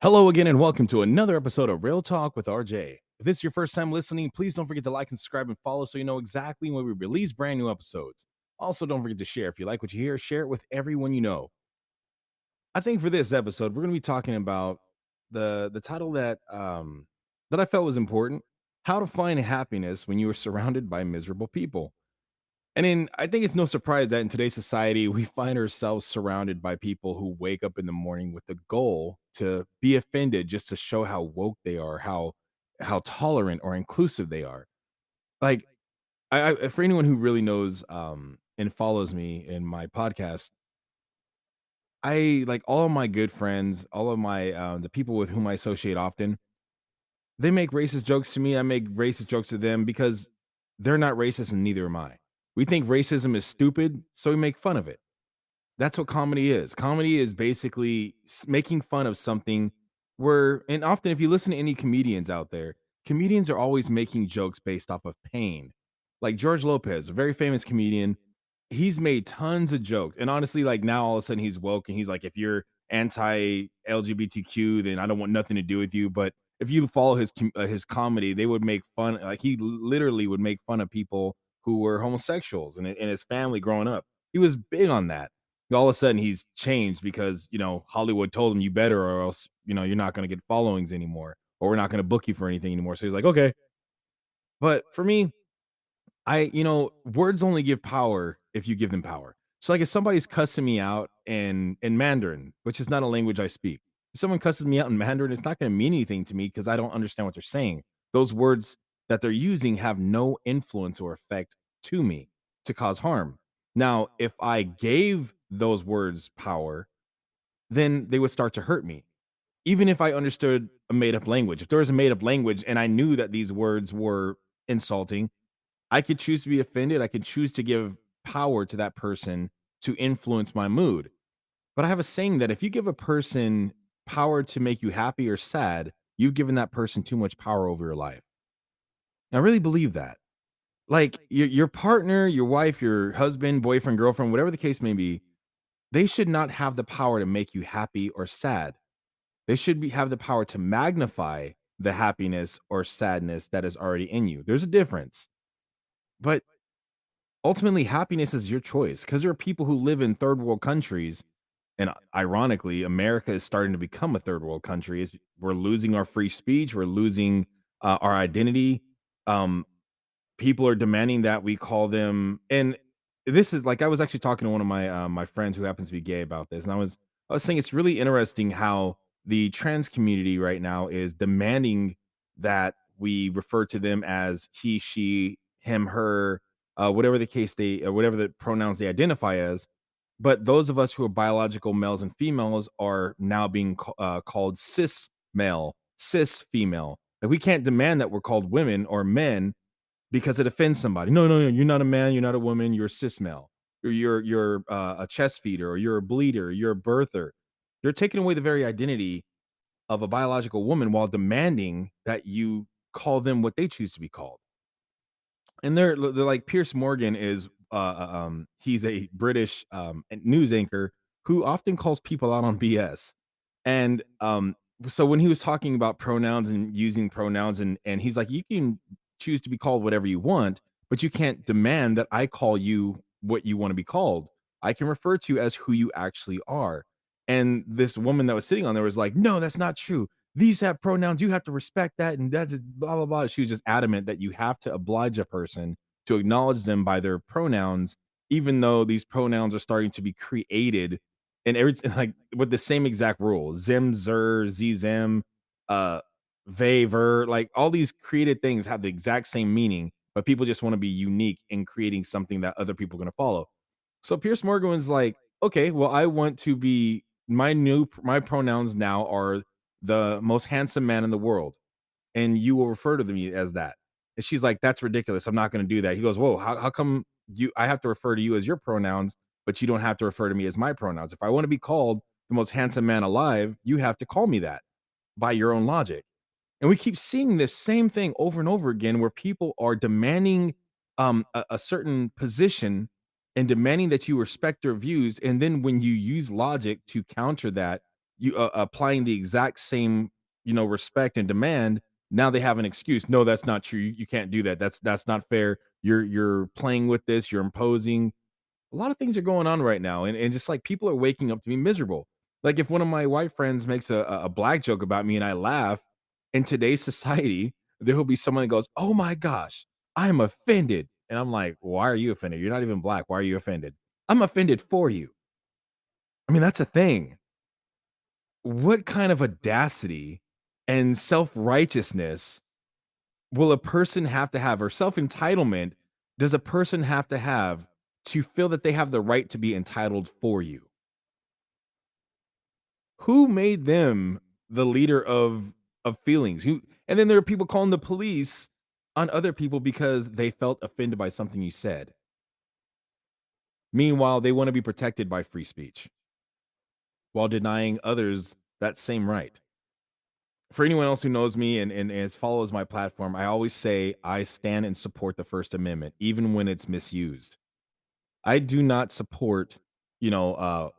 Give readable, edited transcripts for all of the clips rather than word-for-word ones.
Hello again, and welcome to another episode of Real Talk with RJ. If this is your first time listening, please don't forget to like and subscribe and follow so you know exactly when we release brand new episodes. Also, don't forget to share. If you like what you hear, share it with everyone you know. I think for this episode, we're going to be talking about the title that I felt was important: how to find happiness when you are surrounded by miserable people. I think it's no surprise that in today's society, we find ourselves surrounded by people who wake up in the morning with the goal to be offended just to show how woke they are, how tolerant or inclusive they are. Like, for anyone who really knows and follows me in my podcast, I like all of my good friends, all of my the people with whom I associate often. They make racist jokes to me. I make racist jokes to them because they're not racist and neither am I. We think racism is stupid, so we make fun of it. That's what comedy is. Comedy is basically making fun of something where, and often if you listen to any comedians out there, comedians are always making jokes based off of pain. Like George Lopez, a very famous comedian, he's made tons of jokes. And honestly, like now all of a sudden he's woke and he's like, if you're anti LGBTQ, then I don't want nothing to do with you. But if you follow his comedy, they would make fun. Like he literally would make fun of people who were homosexuals and his family growing up. He was big on that. All of a sudden he's changed because Hollywood told him you better or else you're not going to get followings anymore or we're not going to book you for anything anymore. So he's like, okay. But for me, words only give power if you give them power. So like if somebody's cussing me out in Mandarin, which is not a language I speak, if someone cusses me out in Mandarin, it's not going to mean anything to me because I don't understand what they're saying. Those words that they're using have no influence or effect to me to cause harm. Now, if I gave those words power, then they would start to hurt me. Even if I understood a made up language, if there was a made up language and I knew that these words were insulting, I could choose to be offended. I could choose to give power to that person to influence my mood. But I have a saying that if you give a person power to make you happy or sad, you've given that person too much power over your life. And I really believe that. Like your partner, your wife, your husband, boyfriend, girlfriend, whatever the case may be, they should not have the power to make you happy or sad. They should have the power to magnify the happiness or sadness that is already in you. There's a difference. But ultimately, happiness is your choice because there are people who live in third world countries. And ironically, America is starting to become a third world country. We're losing our free speech, we're losing our identity. Um, People are demanding that we call them, and this is like I was actually talking to one of my friends who happens to be gay about this, and I was saying it's really interesting how the trans community right now is demanding that we refer to them as he, she, him, her, whatever the case whatever the pronouns they identify as. But those of us who are biological males and females are now being called cis male, cis female. Like we can't demand that we're called women or men because it offends somebody. No, no, no, you're not a man, you're not a woman, you're cis male. Or you're a chest feeder, or you're a bleeder, you're a birther. They're taking away the very identity of a biological woman while demanding that you call them what they choose to be called. And they're like Pierce Morgan is he's a British news anchor who often calls people out on BS. And so when he was talking about pronouns and using pronouns and he's like, you can choose to be called whatever you want, but you can't demand that I call you what you want to be called. I can refer to you as who you actually are. And this woman that was sitting on there was like, no, that's not true. These have pronouns. You have to respect that. And that's just blah, blah, blah. She was just adamant that you have to oblige a person to acknowledge them by their pronouns, even though these pronouns are starting to be created and every like with the same exact rule. Zim, zer, zem, uh, they, ver, like all these created things have the exact same meaning, but people just want to be unique in creating something that other people are going to follow. So Pierce Morgan was like, okay, well, I want to be my pronouns now are the most handsome man in the world, and you will refer to me as that. And she's like, that's ridiculous. I'm not going to do that. He goes, whoa, how come I have to refer to you as your pronouns, but you don't have to refer to me as my pronouns? If I want to be called the most handsome man alive, you have to call me that by your own logic. And we keep seeing this same thing over and over again where people are demanding a certain position and demanding that you respect their views. And then when you use logic to counter that, you applying the exact same, respect and demand, now they have an excuse. No, that's not true. You can't do that. That's not fair. You're playing with this. You're imposing. A lot of things are going on right now, and just like people are waking up to be miserable. Like if one of my white friends makes a black joke about me and I laugh, in today's society, there will be someone that goes, "Oh my gosh, I'm offended," and I'm like, "Why are you offended? You're not even black. Why are you offended?" I'm offended for you. I mean, that's a thing. What kind of audacity and self-righteousness will a person have to have, or self-entitlement does a person have to feel that they have the right to be entitled for you? Who made them the leader of feelings? Who and then there are people calling the police on other people because they felt offended by something you said. Meanwhile, they want to be protected by free speech while denying others that same right. For anyone else who knows me and follows my platform, I always say I stand and support the First Amendment, even when it's misused. I do not support,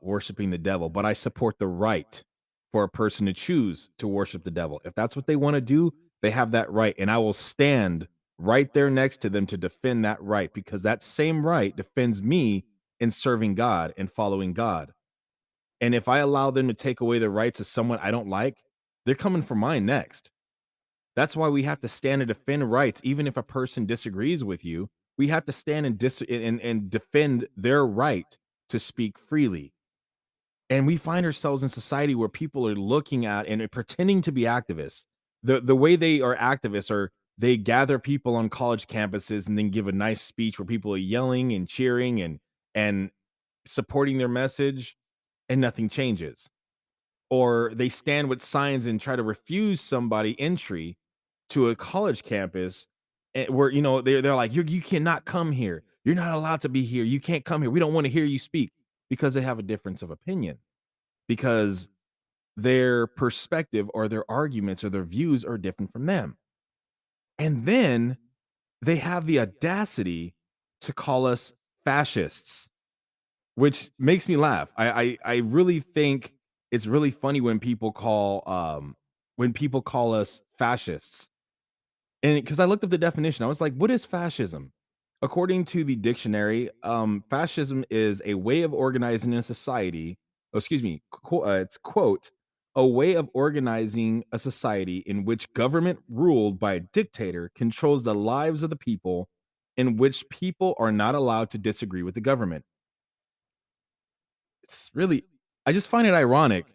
worshiping the devil, but I support the right for a person to choose to worship the devil. If that's what they want to do, they have that right. And I will stand right there next to them to defend that right because that same right defends me in serving God and following God. And if I allow them to take away the rights of someone I don't like, they're coming for mine next. That's why we have to stand and defend rights, even if a person disagrees with you. We have to stand and defend their right to speak freely. And we find ourselves in society where people are looking at and pretending to be activists. The way they are activists are they gather people on college campuses and then give a nice speech where people are yelling and cheering and supporting their message, and nothing changes. Or they stand with signs and try to refuse somebody entry to a college campus, where they're like, you cannot come here, you're not allowed to be here, you can't come here, we don't want to hear you speak, because they have a difference of opinion, because their perspective or their arguments or their views are different from them. And then they have the audacity to call us fascists, which makes me laugh. I really think it's really funny when people call us fascists. And because I looked up the definition, I was like, what is fascism? According to the dictionary, fascism is a way of organizing a society. Oh, excuse me, it's quote, a way of organizing a society in which government ruled by a dictator controls the lives of the people, in which people are not allowed to disagree with the government. It's really, I just find it ironic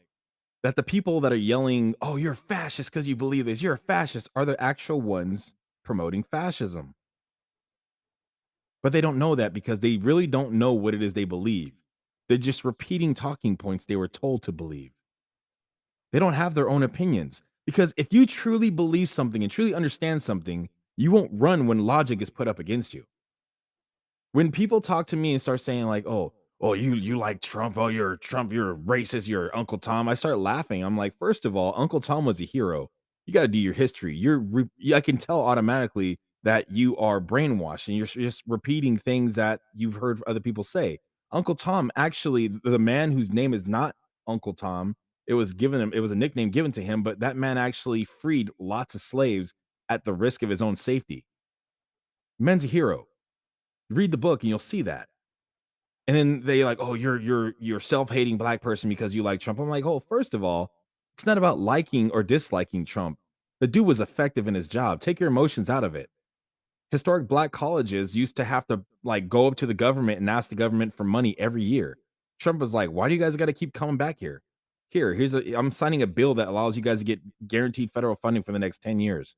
that the people that are yelling, "Oh, you're a fascist because you believe this. You're a fascist," are the actual ones promoting fascism. But they don't know that because they really don't know what it is they believe. They're just repeating talking points they were told to believe. They don't have their own opinions. Because if you truly believe something and truly understand something, you won't run when logic is put up against you. When people talk to me and start saying like, "Oh, you like Trump? Oh, you're Trump. You're a racist. You're Uncle Tom." I start laughing. I'm like, first of all, Uncle Tom was a hero. You got to do your history. I can tell automatically that you are brainwashed and you're just repeating things that you've heard other people say. Uncle Tom, actually, the man whose name is not Uncle Tom, it was a nickname given to him, but that man actually freed lots of slaves at the risk of his own safety. Man's a hero. Read the book and you'll see that. And then they like, "Oh, you're self-hating black person because you like Trump." I'm like, "Oh, first of all, it's not about liking or disliking Trump. The dude was effective in his job. Take your emotions out of it." Historic black colleges used to have to like go up to the government and ask the government for money every year. Trump was like, "Why do you guys got to keep coming back here? I'm signing a bill that allows you guys to get guaranteed federal funding for the next 10 years."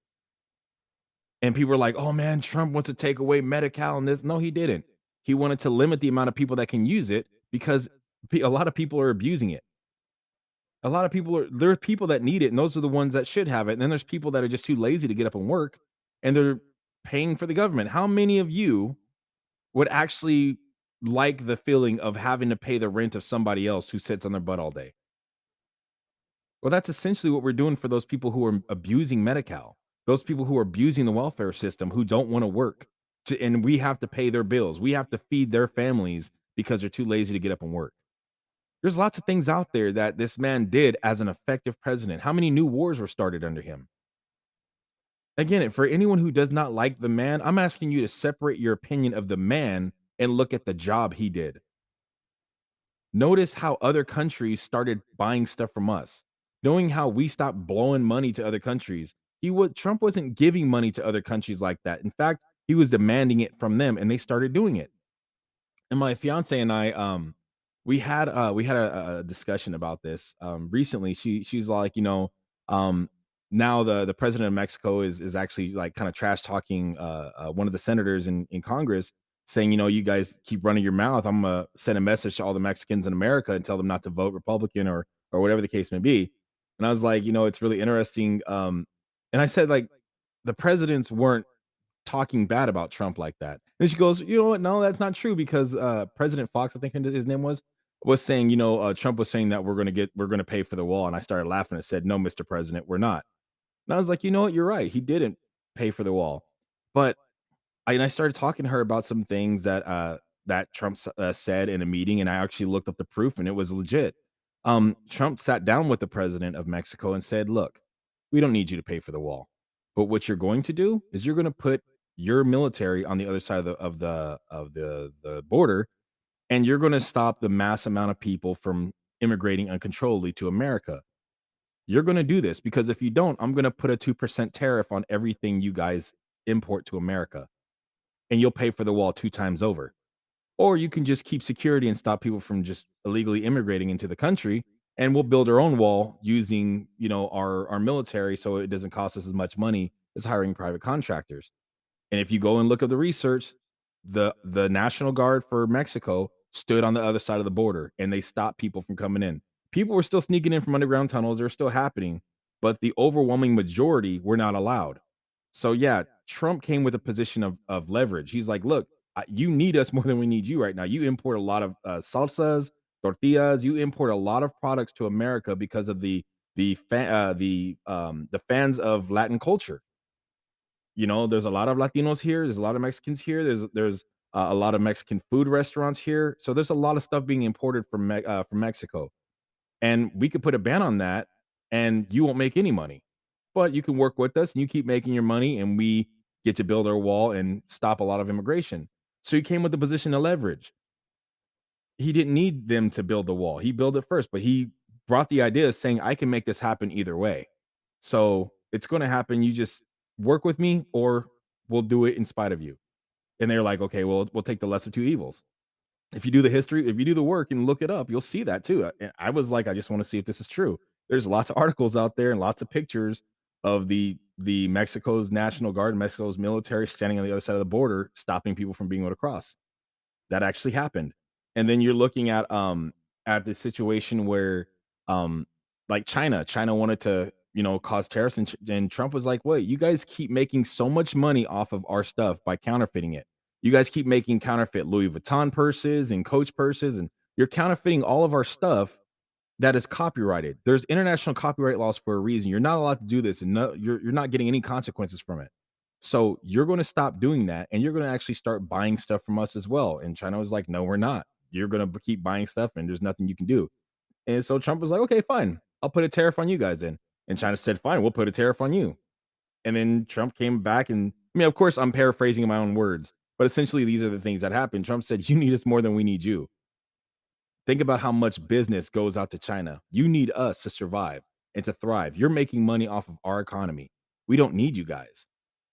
And people were like, "Oh man, Trump wants to take away Medi-Cal and this." No, he didn't. He wanted to limit the amount of people that can use it because a lot of people are abusing it. A lot of people are there are people that need it, and those are the ones that should have it. And then there's people that are just too lazy to get up and work, and they're paying for the government. How many of you would actually like the feeling of having to pay the rent of somebody else who sits on their butt all day? Well, that's essentially what we're doing for those people who are abusing Medi-Cal, those people who are abusing the welfare system, who don't wanna work, and we have to pay their bills. We have to feed their families because they're too lazy to get up and work. There's lots of things out there that this man did as an effective president. How many new wars were started under him? Again, for anyone who does not like the man, I'm asking you to separate your opinion of the man and look at the job he did. Notice how other countries started buying stuff from us. Knowing how we stopped blowing money to other countries. Trump wasn't giving money to other countries like that. In fact, he was demanding it from them and they started doing it. And my fiance and I, we had a discussion about this recently. She's like, now the president of Mexico is actually like kind of trash talking one of the senators in Congress, saying, you guys keep running your mouth. I'm gonna send a message to all the Mexicans in America and tell them not to vote Republican or whatever the case may be. And I was like, it's really interesting. And I said like the presidents weren't talking bad about Trump like that. And she goes, "You know what? No, that's not true because President Fox, I think his name was saying, Trump was saying that we're gonna pay for the wall." And I started laughing and said, "No, Mr. President, we're not." And I was like, "You know what? You're right. He didn't pay for the wall." But I started talking to her about some things that Trump said in a meeting, and I actually looked up the proof, and it was legit. Trump sat down with the president of Mexico and said, "Look, we don't need you to pay for the wall, but what you're going to do is you're going to put your military on the other side of the border, and you're going to stop the mass amount of people from immigrating uncontrollably to America. You're going to do this because if you don't, I'm going to put a 2% tariff on everything you guys import to America, and you'll pay for the wall 2 times over." Or you can just keep security and stop people from just illegally immigrating into the country, and we'll build our own wall using, our military so it doesn't cost us as much money as hiring private contractors. And if you go and look at the research, the National Guard for Mexico stood on the other side of the border and they stopped people from coming in. People were still sneaking in from underground tunnels, they're still happening, but the overwhelming majority were not allowed. So yeah, Trump came with a position of leverage. He's like, "Look, you need us more than we need you right now. You import a lot of salsas, tortillas. You import a lot of products to America because of the fans of Latin culture. There's a lot of Latinos here. There's a lot of Mexicans here. There's a lot of Mexican food restaurants here. So there's a lot of stuff being imported from Mexico, and we could put a ban on that, and you won't make any money. But you can work with us, and you keep making your money, and we get to build our wall and stop a lot of immigration." So he came with the position of leverage. He didn't need them to build the wall. He built it first, but he brought the idea of saying, "I can make this happen either way. So it's going to happen. You just work with me, or we'll do it in spite of you." And they're like, "Okay, well, we'll take the less of two evils." If you do the work and look it up, you'll see that too. I was like, I just want to see if this is true. There's lots of articles out there and lots of pictures of the Mexico's National Guard, Mexico's military standing on the other side of the border, stopping people from being able to cross. That actually happened. And then you're looking at the situation where um like China wanted to, cause tariffs, and Trump was like, "Wait, you guys keep making so much money off of our stuff by counterfeiting it. You guys keep making counterfeit Louis Vuitton purses and Coach purses, and you're counterfeiting all of our stuff that is copyrighted. There's international copyright laws for a reason. You're not allowed to do this, and no, you're not getting any consequences from it. So you're going to stop doing that, and you're going to actually start buying stuff from us as well." And China was like, "No, we're not. You're going to keep buying stuff, and there's nothing you can do." And so Trump was like, "Okay, fine. I'll put a tariff on you guys then." And China said, "Fine, we'll put a tariff on you." And then Trump came back, and I mean, of course, I'm paraphrasing in my own words, but essentially, these are the things that happened. Trump said, "You need us more than we need you." Think about how much business goes out to China. You need us to survive and to thrive. You're making money off of our economy. We don't need you guys.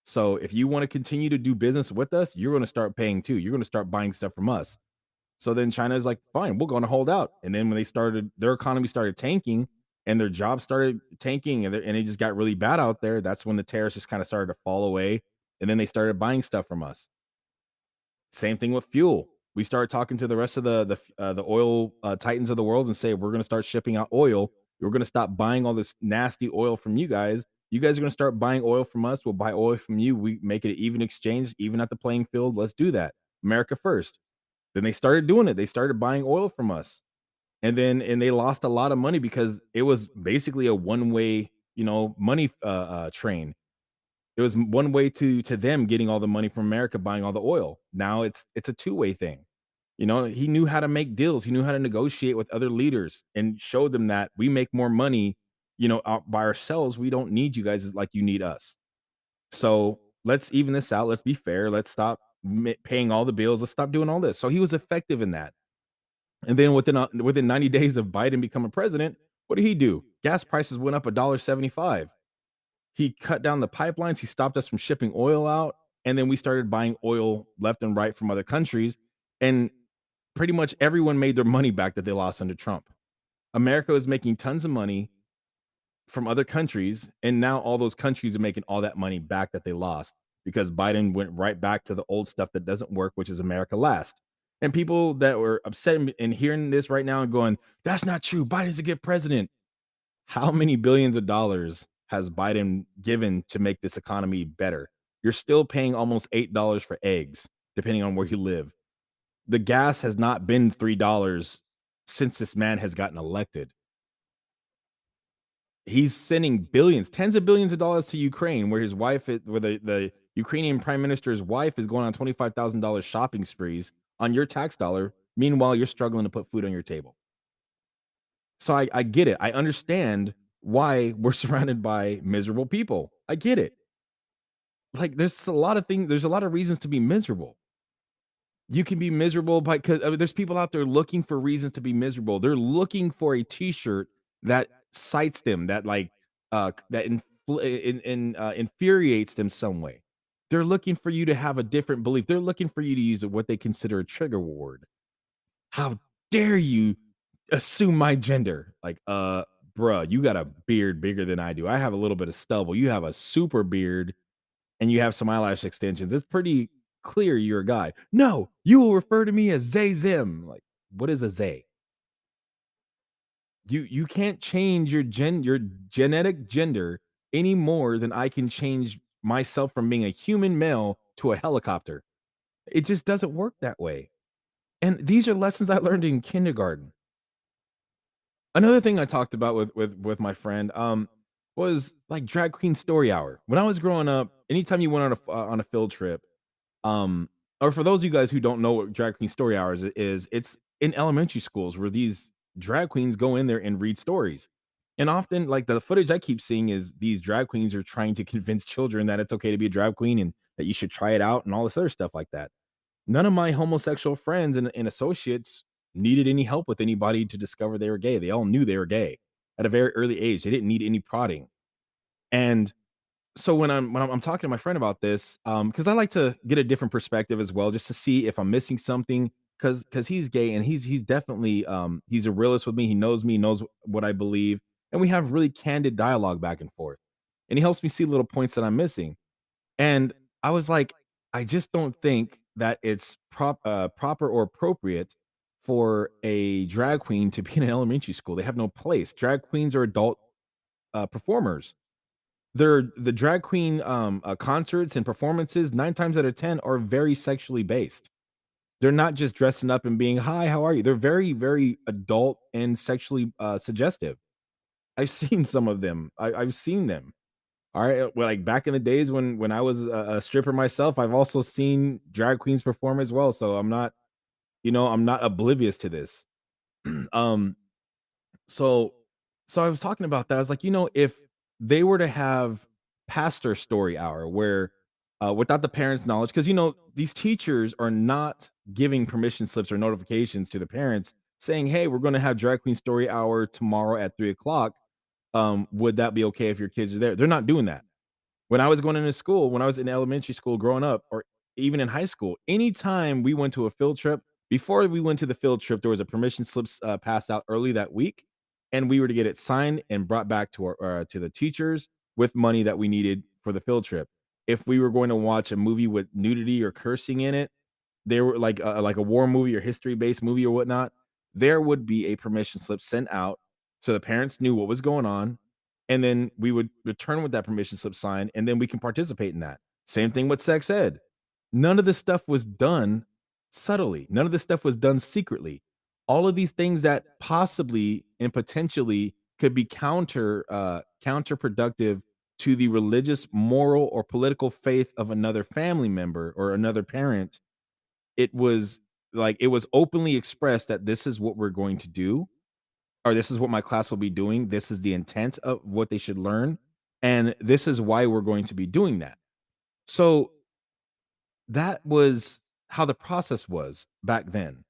So if you want to continue to do business with us, you're going to start paying too. You're going to start buying stuff from us. So then China's like, "Fine, we're going to hold out." And then when their economy started tanking and their jobs started tanking, and it just got really bad out there, that's when the tariffs just kind of started to fall away. And then they started buying stuff from us. Same thing with fuel. We started talking to the rest of the oil titans of the world and say, "We're going to start shipping out oil. We're going to stop buying all this nasty oil from you guys. You guys are going to start buying oil from us. We'll buy oil from you. We make it an even exchange, even at the playing field. Let's do that. America first." Then they started doing it. They started buying oil from us, and they lost a lot of money because it was basically a one way, money train. It was one way to them getting all the money from America, buying all the oil. Now it's a two-way thing. You know, he knew how to make deals. He knew how to negotiate with other leaders and showed them that we make more money, out by ourselves. We don't need you guys like you need us. So let's even this out. Let's be fair. Let's stop paying all the bills. Let's stop doing all this. So he was effective in that. And then within 90 days of Biden becoming president, what did he do? Gas prices went up $1.75. He cut down the pipelines. He stopped us from shipping oil out. And then we started buying oil left and right from other countries. And pretty much everyone made their money back that they lost under Trump. America is making tons of money from other countries, and now all those countries are making all that money back that they lost because Biden went right back to the old stuff that doesn't work, which is America last. And people that were upset and hearing this right now and going, "That's not true. Biden's a good president." How many billions of dollars has Biden given to make this economy better? You're still paying almost $8 for eggs, depending on where you live. The gas has not been $3 since this man has gotten elected. He's sending billions, tens of billions of dollars to Ukraine, where his wife is where the Ukrainian prime minister's wife is going on $25,000 shopping sprees on your tax dollar. Meanwhile, you're struggling to put food on your table. So I get it. I understand why we're surrounded by miserable people. I get it. Like there's a lot of reasons to be miserable. You can be miserable by because there's people out there looking for reasons to be miserable. They're looking for a T-shirt that cites them, that that infuriates them some way. They're looking for you to have a different belief. They're looking for you to use what they consider a trigger word. How dare you assume my gender? Like, bruh, you got a beard bigger than I do. I have a little bit of stubble. You have a super beard and you have some eyelash extensions. It's pretty clear you're a guy. No, you will refer to me as Zay Zim. Like, what is a Zay? You can't change your genetic gender any more than I can change myself from being a human male to a helicopter. It just doesn't work that way. And these are lessons I learned in kindergarten. Another thing I talked about with my friend, was like drag queen story hour. When I was growing up, anytime you went on a field trip, um, or for those of you guys who don't know what drag queen story hours is, it's in elementary schools where these drag queens go in there and read stories. And often, like the footage I keep seeing is these drag queens are trying to convince children that it's okay to be a drag queen and that you should try it out and all this other stuff like that. None of my homosexual friends and associates needed any help with anybody to discover they were gay. They all knew they were gay at a very early age. They didn't need any prodding. And so when I'm talking to my friend about this, because I like to get a different perspective as well, just to see if I'm missing something, because he's gay and he's definitely he's a realist with me. He knows me, knows what I believe, and we have really candid dialogue back and forth. And he helps me see little points that I'm missing. And I was like, I just don't think that it's proper or appropriate for a drag queen to be in an elementary school. They have no place. Drag queens are adult performers. The drag queen concerts and performances 9 times out of 10 are very sexually based. They're not just dressing up and being hi, how are you? They're very, very adult and sexually suggestive. I've seen some of them. I've seen them. All right, well, like back in the days when I was a stripper myself, I've also seen drag queens perform as well. So I'm not oblivious to this. um, so so I was talking about that. I was like, if they were to have pastor story hour where without the parents' knowledge, because these teachers are not giving permission slips or notifications to the parents saying, "Hey, we're going to have drag queen story hour tomorrow at 3 o'clock. Would that be okay if your kids are there?" They're not doing that. When I was going into school, when I was in elementary school growing up, or even in high school, anytime we went to a field trip, before we went to the field trip, there was a permission slips passed out early that week, and we were to get it signed and brought back to our to the teachers with money that we needed for the field trip. If we were going to watch a movie with nudity or cursing in it, there were like a war movie or history based movie or whatnot, there would be a permission slip sent out so the parents knew what was going on, and then we would return with that permission slip signed, and then we can participate in that. Same thing with sex ed. None of this stuff was done subtly. None of this stuff was done secretly. All of these things that possibly and potentially could be counterproductive to the religious, moral, or political faith of another family member or another parent, it was like, it was openly expressed that this is what we're going to do, or this is what my class will be doing. This is the intent of what they should learn, and this is why we're going to be doing that. So that was how the process was back then.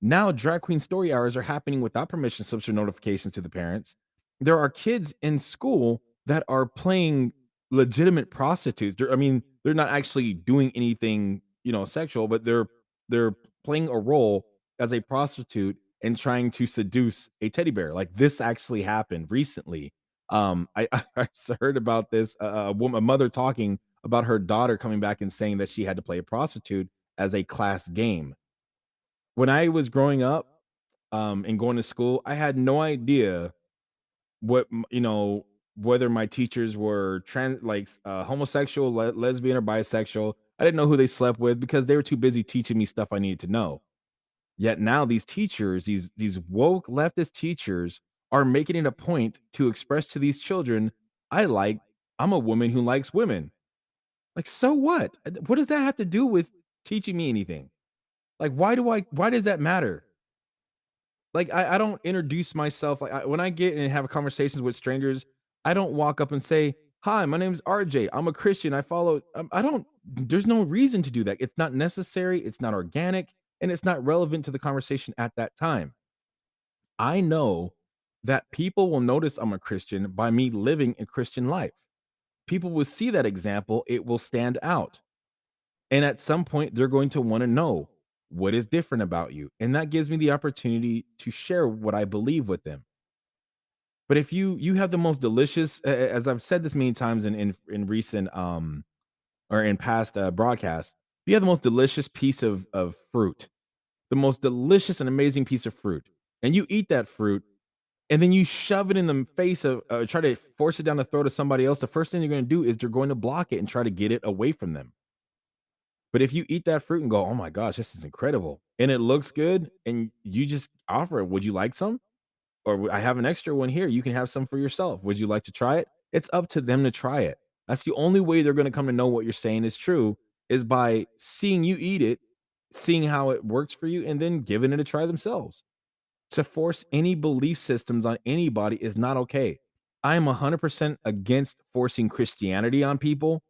Now, drag queen story hours are happening without permission slips or notifications to the parents. There are kids in school that are playing legitimate prostitutes. I mean, they're not actually doing anything, sexual, but they're playing a role as a prostitute and trying to seduce a teddy bear. Like this actually happened recently. I heard about this a mother talking about her daughter coming back and saying that she had to play a prostitute as a class game. When I was growing up, and going to school, I had no idea what whether my teachers were homosexual, lesbian, or bisexual. I didn't know who they slept with because they were too busy teaching me stuff I needed to know. Yet now these teachers, these woke leftist teachers, are making it a point to express to these children, I like, I'm a woman who likes women. Like, so what? What does that have to do with teaching me anything? Like, why does that matter? Like, I don't introduce myself, like, when I get and have conversations with strangers, I don't walk up and say, "Hi, my name is RJ. I'm a Christian. I follow." I don't. There's no reason to do that. It's not necessary. It's not organic, and it's not relevant to the conversation at that time. I know that people will notice I'm a Christian by me living a Christian life. People will see that example. It will stand out. And at some point, they're going to want to know what is different about you. And that gives me the opportunity to share what I believe with them. But if you have the most delicious, as I've said this many times in recent or in past broadcasts, if you have the most delicious piece of fruit, the most delicious and amazing piece of fruit, and you eat that fruit, and then you shove it in the face of, try to force it down the throat of somebody else, the first thing you're going to do is they're going to block it and try to get it away from them. But if you eat that fruit and go, "Oh my gosh, this is incredible," and it looks good, and you just offer it, "Would you like some? Or I have an extra one here. You can have some for yourself. Would you like to try it?" It's up to them to try it. That's the only way they're gonna come to know what you're saying is true is by seeing you eat it, seeing how it works for you, and then giving it a try themselves. To force any belief systems on anybody is not okay. I am 100% against forcing Christianity on people.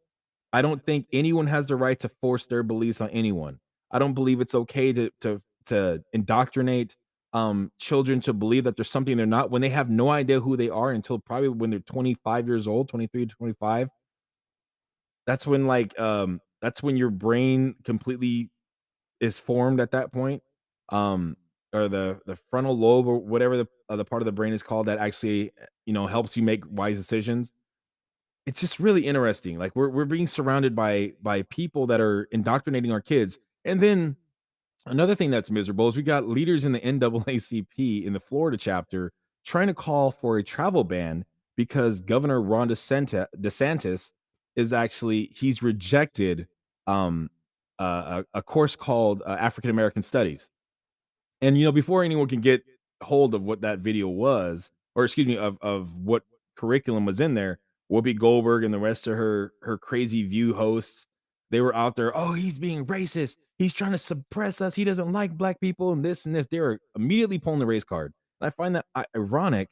I don't think anyone has the right to force their beliefs on anyone. I don't believe it's okay to indoctrinate children to believe that there's something they're not when they have no idea who they are until probably when they're 25 years old, 23 to 25. That's when your brain completely is formed at that point. Um or the frontal lobe or whatever the part of the brain is called that actually helps you make wise decisions. It's just really interesting. Like we're being surrounded by people that are indoctrinating our kids. And then another thing that's miserable is we got leaders in the NAACP in the Florida chapter trying to call for a travel ban because Governor Ron DeSantis is actually he's rejected um a course called African American Studies. And, before anyone can get hold of what that video was, or excuse me, of what curriculum was in there, Whoopi Goldberg and the rest of her crazy View hosts, they were out there, "Oh, he's being racist. He's trying to suppress us. He doesn't like black people and this and this." They were immediately pulling the race card. And I find that ironic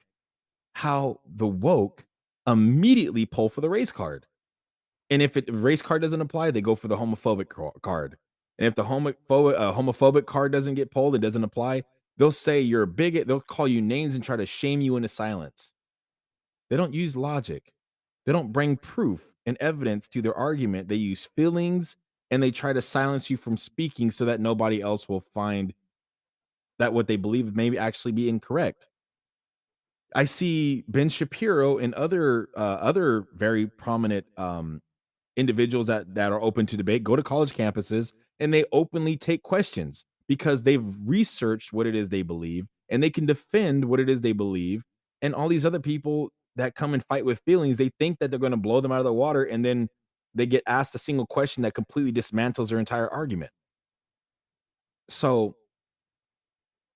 how the woke immediately pull for the race card. And if race card doesn't apply, they go for the homophobic card. And if the homophobic card doesn't get pulled, it doesn't apply, they'll say you're a bigot, they'll call you names and try to shame you into silence. They don't use logic. They don't bring proof and evidence to their argument. They use feelings and they try to silence you from speaking so that nobody else will find that what they believe may actually be incorrect. I see Ben Shapiro and other very prominent individuals that are open to debate go to college campuses and they openly take questions because they've researched what it is they believe and they can defend what it is they believe. And all these other people that come and fight with feelings, they think that they're going to blow them out of the water, and then they get asked a single question that completely dismantles their entire argument. So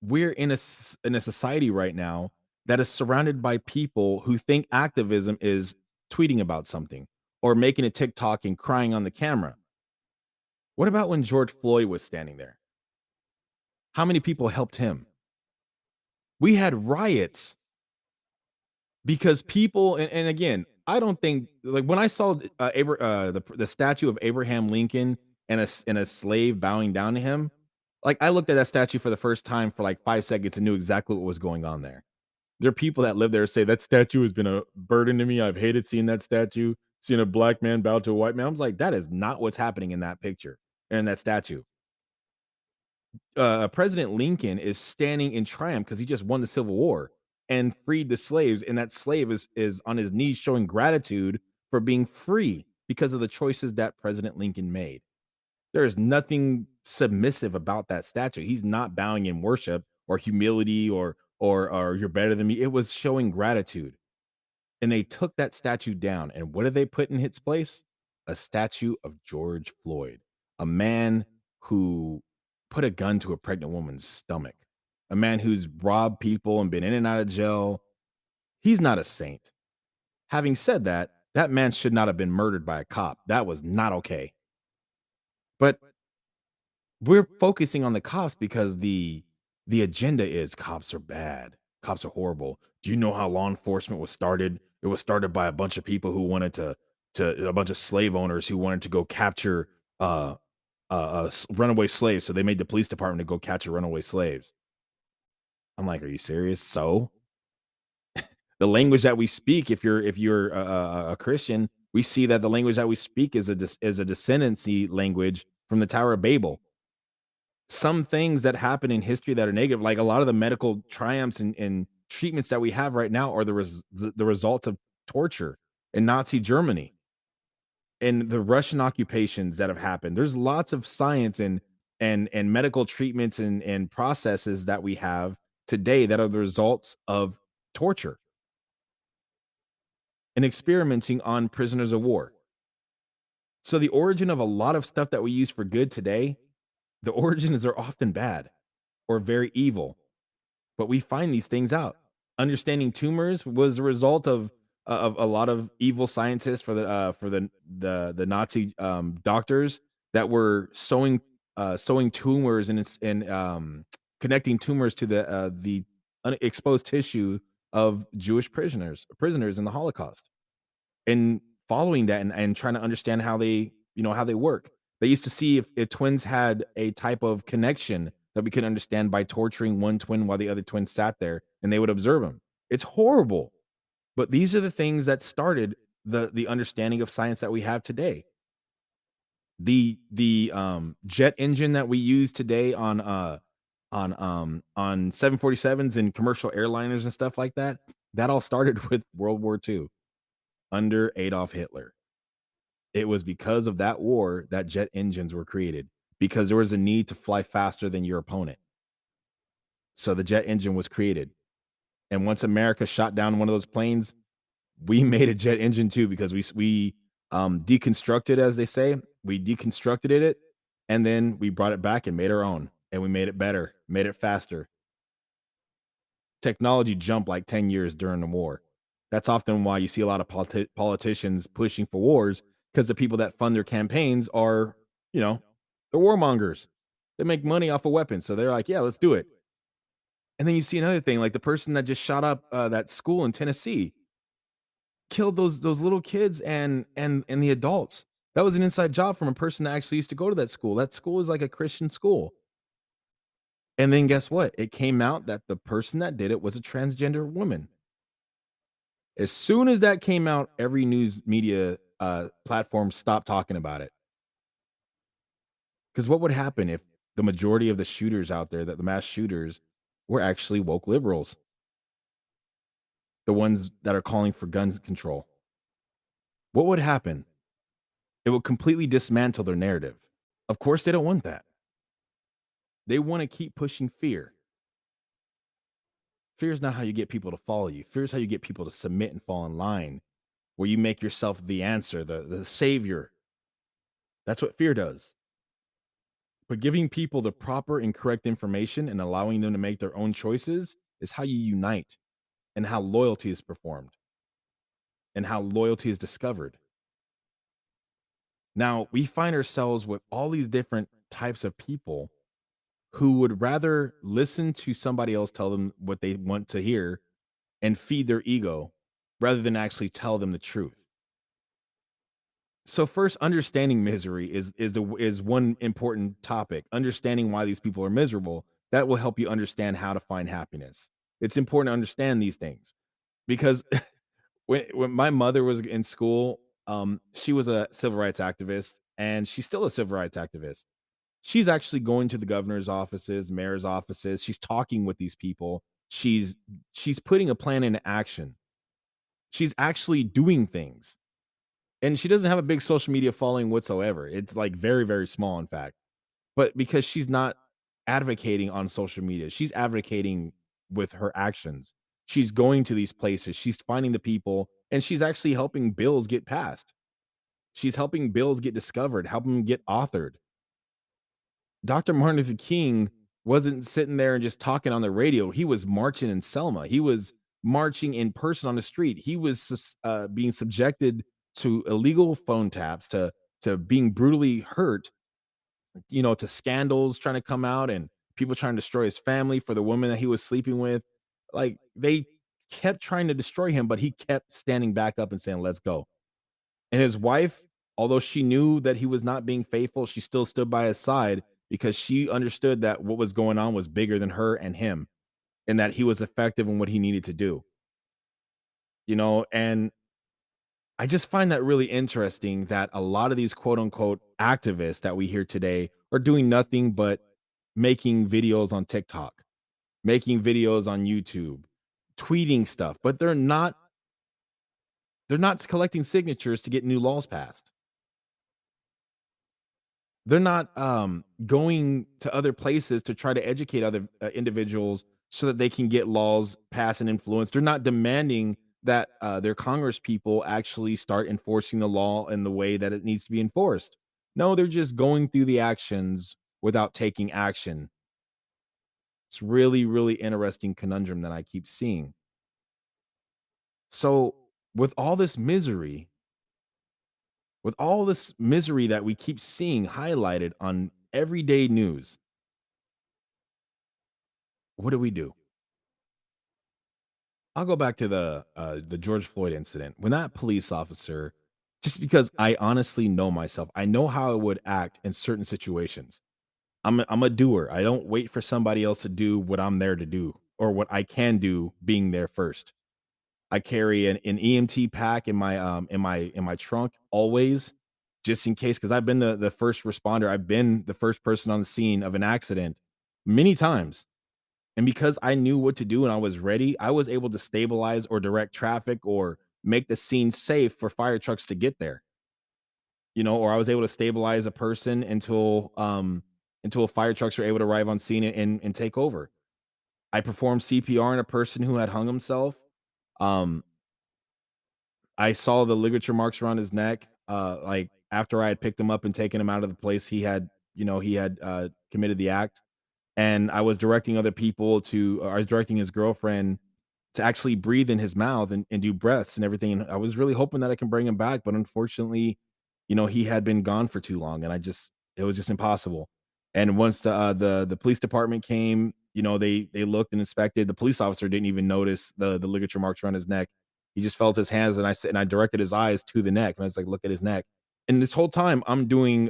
we're in a society right now that is surrounded by people who think activism is tweeting about something or making a TikTok and crying on the camera. What about when George Floyd was standing there? How many people helped him? We had riots because people, and again, I don't think like when I saw the statue of Abraham Lincoln and a slave bowing down to him, like I looked at that statue for the first time for like 5 seconds and knew exactly what was going on there. There are people that live there say that statue has been a burden to me. I've hated seeing that statue, seeing a black man bow to a white man. I was like, that is not what's happening in that picture and that statue. President Lincoln is standing in triumph because he just won the Civil War and freed the slaves, and that slave is on his knees showing gratitude for being free because of the choices that President Lincoln made. There is nothing submissive about that statue. He's not bowing in worship or humility or you're better than me. It was showing gratitude. And they took that statue down. And what did they put in its place? A statue of George Floyd, a man who put a gun to a pregnant woman's stomach, a man who's robbed people and been in and out of jail. He's not a saint. Having said that, that man should not have been murdered by a cop. That was not okay. But we're focusing on the cops because the agenda is cops are bad. Cops are horrible. Do you know how law enforcement was started? It was started by a bunch of people who wanted to a bunch of slave owners who wanted to go capture runaway slaves. So they made the police department to go capture runaway slaves. I'm like, are you serious? So the language that we speak, if you're a Christian, we see that the language that we speak is a descendancy language from the Tower of Babel. Some things that happen in history that are negative, like a lot of the medical triumphs and treatments that we have right now are the results of torture in Nazi Germany and the Russian occupations that have happened. There's lots of science and medical treatments and processes that we have today that are the results of torture and experimenting on prisoners of war. So the origin of a lot of stuff that we use for good today, the origins are often bad or very evil. But we find these things out. Understanding tumors was a result of a lot of evil scientists for the Nazi doctors that were sewing tumors and connecting tumors to the exposed tissue of Jewish prisoners in the Holocaust and following that and trying to understand how they work. They used to see if twins had a type of connection that we could understand by torturing one twin while the other twin sat there and they would observe them. It's horrible. But these are the things that started the understanding of science that we have today. The jet engine that we use today on 747s and commercial airliners and stuff like that, that all started with World War II under Adolf Hitler. It was because of that war that jet engines were created, because there was a need to fly faster than your opponent. So the jet engine was created. And once America shot down one of those planes, we made a jet engine too because we deconstructed, as they say. We deconstructed it, and then we brought it back and made our own, and we made it better, made it faster. Technology jumped like 10 years during the war. That's often why you see a lot of politicians pushing for wars because the people that fund their campaigns are, you know, they're warmongers. They make money off of weapons. So they're like, yeah, let's do it. And then you see another thing, like the person that just shot up that school in Tennessee, killed those little kids and the adults. That was an inside job from a person that actually used to go to that school. That school is like a Christian school. And then guess what? It came out that the person that did it was a transgender woman. As soon as that came out, every news media platform stopped talking about it. Because what would happen if the majority of the shooters out there, that the mass shooters, were actually woke liberals, the ones that are calling for gun control? What would happen? It would completely dismantle their narrative. Of course, they don't want that. They want to keep pushing fear. Fear is not how you get people to follow you. Fear is how you get people to submit and fall in line, where you make yourself the answer, the savior. That's what fear does. But giving people the proper and correct information and allowing them to make their own choices is how you unite and how loyalty is performed and how loyalty is discovered. Now, we find ourselves with all these different types of people who would rather listen to somebody else tell them what they want to hear and feed their ego rather than actually tell them the truth. So first, understanding misery is one important topic. Understanding why these people are miserable, that will help you understand how to find happiness. It's important to understand these things because when my mother was in school, she was a civil rights activist and she's still a civil rights activist. She's actually going to the governor's offices, mayor's offices. She's talking with these people. She's putting a plan into action. She's actually doing things. And she doesn't have a big social media following whatsoever. It's like very, very small, in fact. But because she's not advocating on social media, she's advocating with her actions. She's going to these places, she's finding the people, and she's actually helping bills get passed. She's helping bills get discovered, helping them get authored. Dr. Martin Luther King wasn't sitting there and just talking on the radio. He was marching in Selma. He was marching in person on the street. He was being subjected to illegal phone taps, to being brutally hurt, to scandals trying to come out and people trying to destroy his family for the woman that he was sleeping with. Like they kept trying to destroy him, but he kept standing back up and saying, "Let's go." And his wife, although she knew that he was not being faithful, she still stood by his side because she understood that what was going on was bigger than her and him, and that he was effective in what he needed to do. And I just find that really interesting that a lot of these quote unquote activists that we hear today are doing nothing but making videos on TikTok, making videos on YouTube, tweeting stuff, but they're not collecting signatures to get new laws passed. They're not, going to other places to try to educate other, individuals so that they can get laws passed and influenced. They're not demanding that, their Congress people actually start enforcing the law in the way that it needs to be enforced. No, they're just going through the actions without taking action. It's really, really interesting conundrum that I keep seeing. So, with all this misery with all this misery that we keep seeing highlighted on everyday news, what do we do? I'll go back to the George Floyd incident. When that police officer, just because I honestly know myself, I know how I would act in certain situations. I'm a doer. I don't wait for somebody else to do what I'm there to do or what I can do being there first. I carry an EMT pack in my trunk always, just in case, because I've been the first responder. I've been the first person on the scene of an accident many times. And because I knew what to do and I was ready, I was able to stabilize or direct traffic or make the scene safe for fire trucks to get there, or I was able to stabilize a person until fire trucks were able to arrive on scene and take over. I performed CPR on a person who had hung himself. Um, I saw the ligature marks around his neck, like after I had picked him up and taken him out of the place he had committed the act. And I was directing other people I was directing his girlfriend to actually breathe in his mouth and do breaths and everything. And I was really hoping that I can bring him back, but unfortunately, he had been gone for too long, and it was just impossible. And once the police department came, they looked and inspected. The police officer didn't even notice the ligature marks around his neck. He just felt his hands, and I directed his eyes to the neck, and I was like, "Look at his neck." And this whole time, I'm doing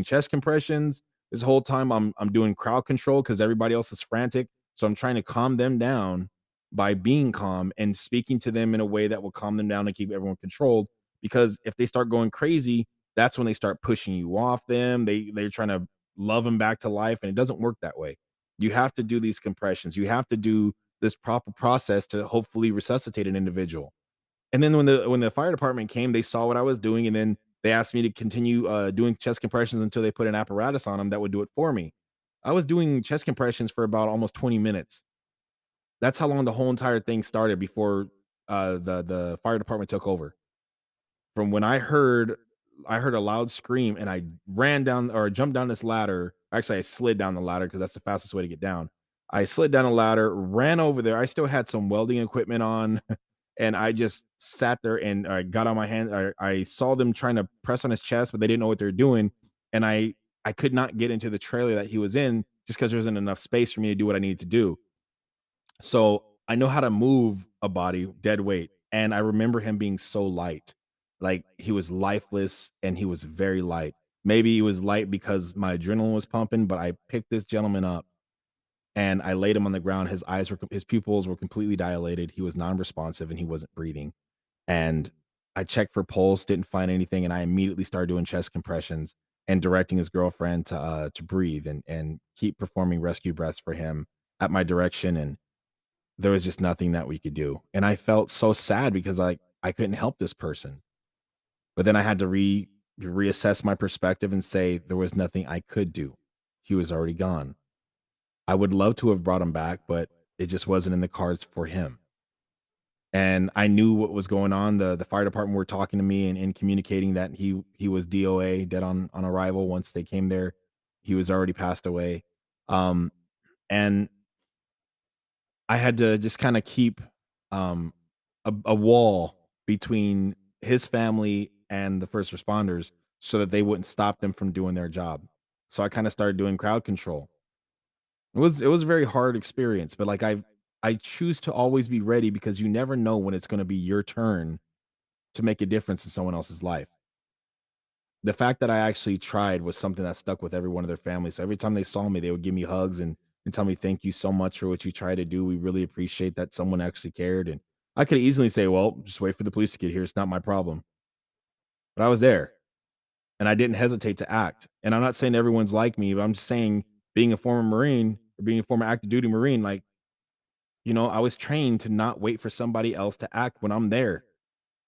chest compressions. This whole time, I'm doing crowd control because everybody else is frantic. So I'm trying to calm them down by being calm and speaking to them in a way that will calm them down and keep everyone controlled. Because if they start going crazy, that's when they start pushing you off them. They're trying to love them back to life, and it doesn't work that way. You have to do these compressions. You have to do this proper process to hopefully resuscitate an individual. And then when the fire department came, they saw what I was doing, and then they asked me to continue doing chest compressions until they put an apparatus on them that would do it for me. I was doing chest compressions for about almost 20 minutes. That's how long the whole entire thing started before the fire department took over. From when I heard a loud scream and I ran down or jumped down this ladder. Actually, I slid down the ladder because that's the fastest way to get down. I slid down a ladder, ran over there. I still had some welding equipment on, and I just sat there and I got on my hand. I saw them trying to press on his chest, but they didn't know what they were doing. And I could not get into the trailer that he was in just because there isn't enough space for me to do what I need to do. So I know how to move a body dead weight. And I remember him being so light. Like he was lifeless and he was very light. Maybe he was light because my adrenaline was pumping, but I picked this gentleman up and I laid him on the ground. His pupils were completely dilated. He was non-responsive and he wasn't breathing. And I checked for pulse, didn't find anything, and I immediately started doing chest compressions and directing his girlfriend to breathe and keep performing rescue breaths for him at my direction. And there was just nothing that we could do. And I felt so sad because I couldn't help this person. But then I had to reassess my perspective and say there was nothing I could do. He was already gone. I would love to have brought him back, but it just wasn't in the cards for him. And I knew what was going on. The fire department were talking to me and communicating that he was DOA, dead on arrival. Once they came there, he was already passed away. Um, and I had to just kind of keep um, a wall between his family and the first responders so that they wouldn't stop them from doing their job. So I kind of started doing crowd control. It was a very hard experience, but I choose to always be ready because you never know when it's going to be your turn to make a difference in someone else's life. The fact that I actually tried was something that stuck with every one of their families. So every time they saw me, they would give me hugs and tell me, "Thank you so much for what you try to do. We really appreciate that someone actually cared." And I could easily say, "Well, just wait for the police to get here. It's not my problem." But I was there and I didn't hesitate to act. And I'm not saying everyone's like me, but I'm just saying being a former Marine or being a former active duty Marine, like, I was trained to not wait for somebody else to act when I'm there.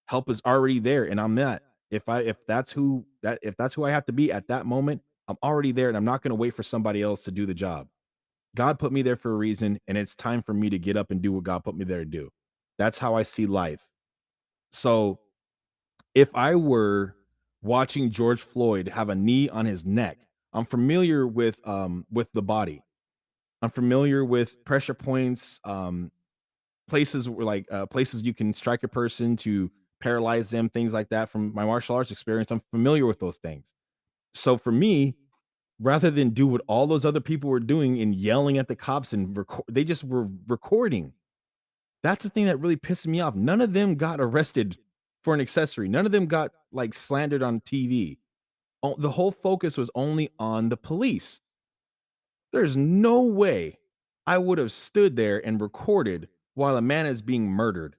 Help is already there and I'm not. If that's who I have to be at that moment, I'm already there and I'm not going to wait for somebody else to do the job. God put me there for a reason and it's time for me to get up and do what God put me there to do. That's how I see life. So, if I were watching George Floyd have a knee on his neck, I'm familiar with the body. I'm familiar with pressure points, places where places you can strike a person to paralyze them, things like that. From my martial arts experience, I'm familiar with those things. So for me, rather than do what all those other people were doing and yelling at the cops and they just were recording. That's the thing that really pissed me off. None of them got arrested for an accessory. None of them got like slandered on TV. The whole focus was only on the police. There's no way I would have stood there and recorded while a man is being murdered.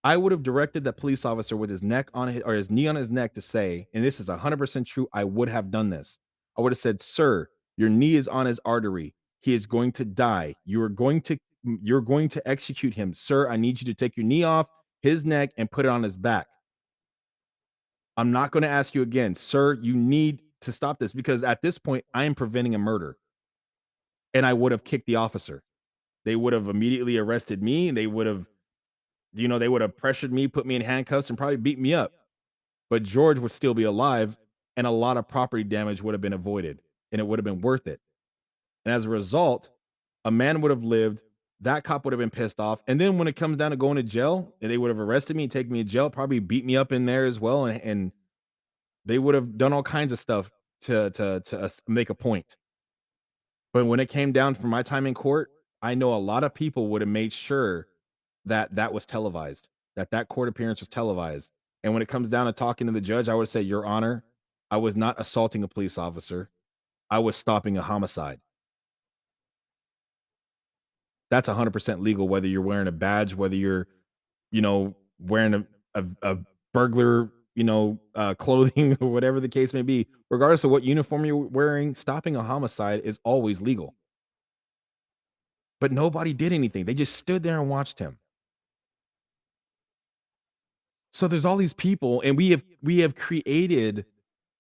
I would have directed that police officer with his neck on his or his knee on his neck to say, and this is 100% true, I would have done this. I would have said, "Sir, your knee is on his artery. He is going to die. You're going to execute him. Sir, I need you to take your knee off his neck and put it on his back. I'm not going to ask you again. Sir, you need to stop this because at this point I am preventing a murder." And I would have kicked the officer. They would have immediately arrested me. They would have pressured me, put me in handcuffs, and probably beat me up. But George would still be alive, and a lot of property damage would have been avoided, and it would have been worth it. And as a result, a man would have lived. That cop would have been pissed off. And then when it comes down to going to jail, and they would have arrested me and taken me to jail, probably beat me up in there as well, and they would have done all kinds of stuff to make a point. But when it came down for my time in court, I know a lot of people would have made sure that that was televised, that that court appearance was televised. And when it comes down to talking to the judge, I would say, "Your Honor, I was not assaulting a police officer. I was stopping a homicide." That's 100% legal, whether you're wearing a badge, whether you're, wearing a burglar, clothing or whatever the case may be. Regardless of what uniform you're wearing, stopping a homicide is always legal. But nobody did anything. They just stood there and watched him. So there's all these people, and we have created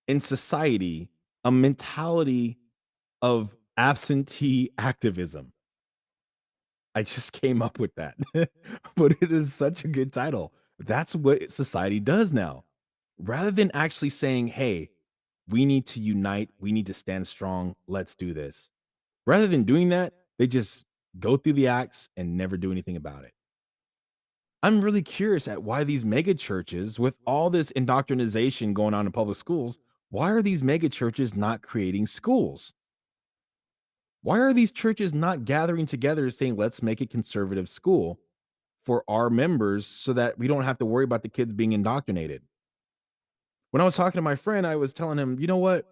in society a mentality of absentee activism. I just came up with that, but it is such a good title. That's what society does now. Rather than actually saying, "Hey, we need to unite, we need to stand strong, let's do this." Rather than doing that, they just go through the acts and never do anything about it. I'm really curious at why these mega churches, with all this indoctrination going on in public schools, why are these mega churches not creating schools? Why are these churches not gathering together saying, let's make a conservative school for our members so that we don't have to worry about the kids being indoctrinated? When I was talking to my friend, I was telling him, you know what?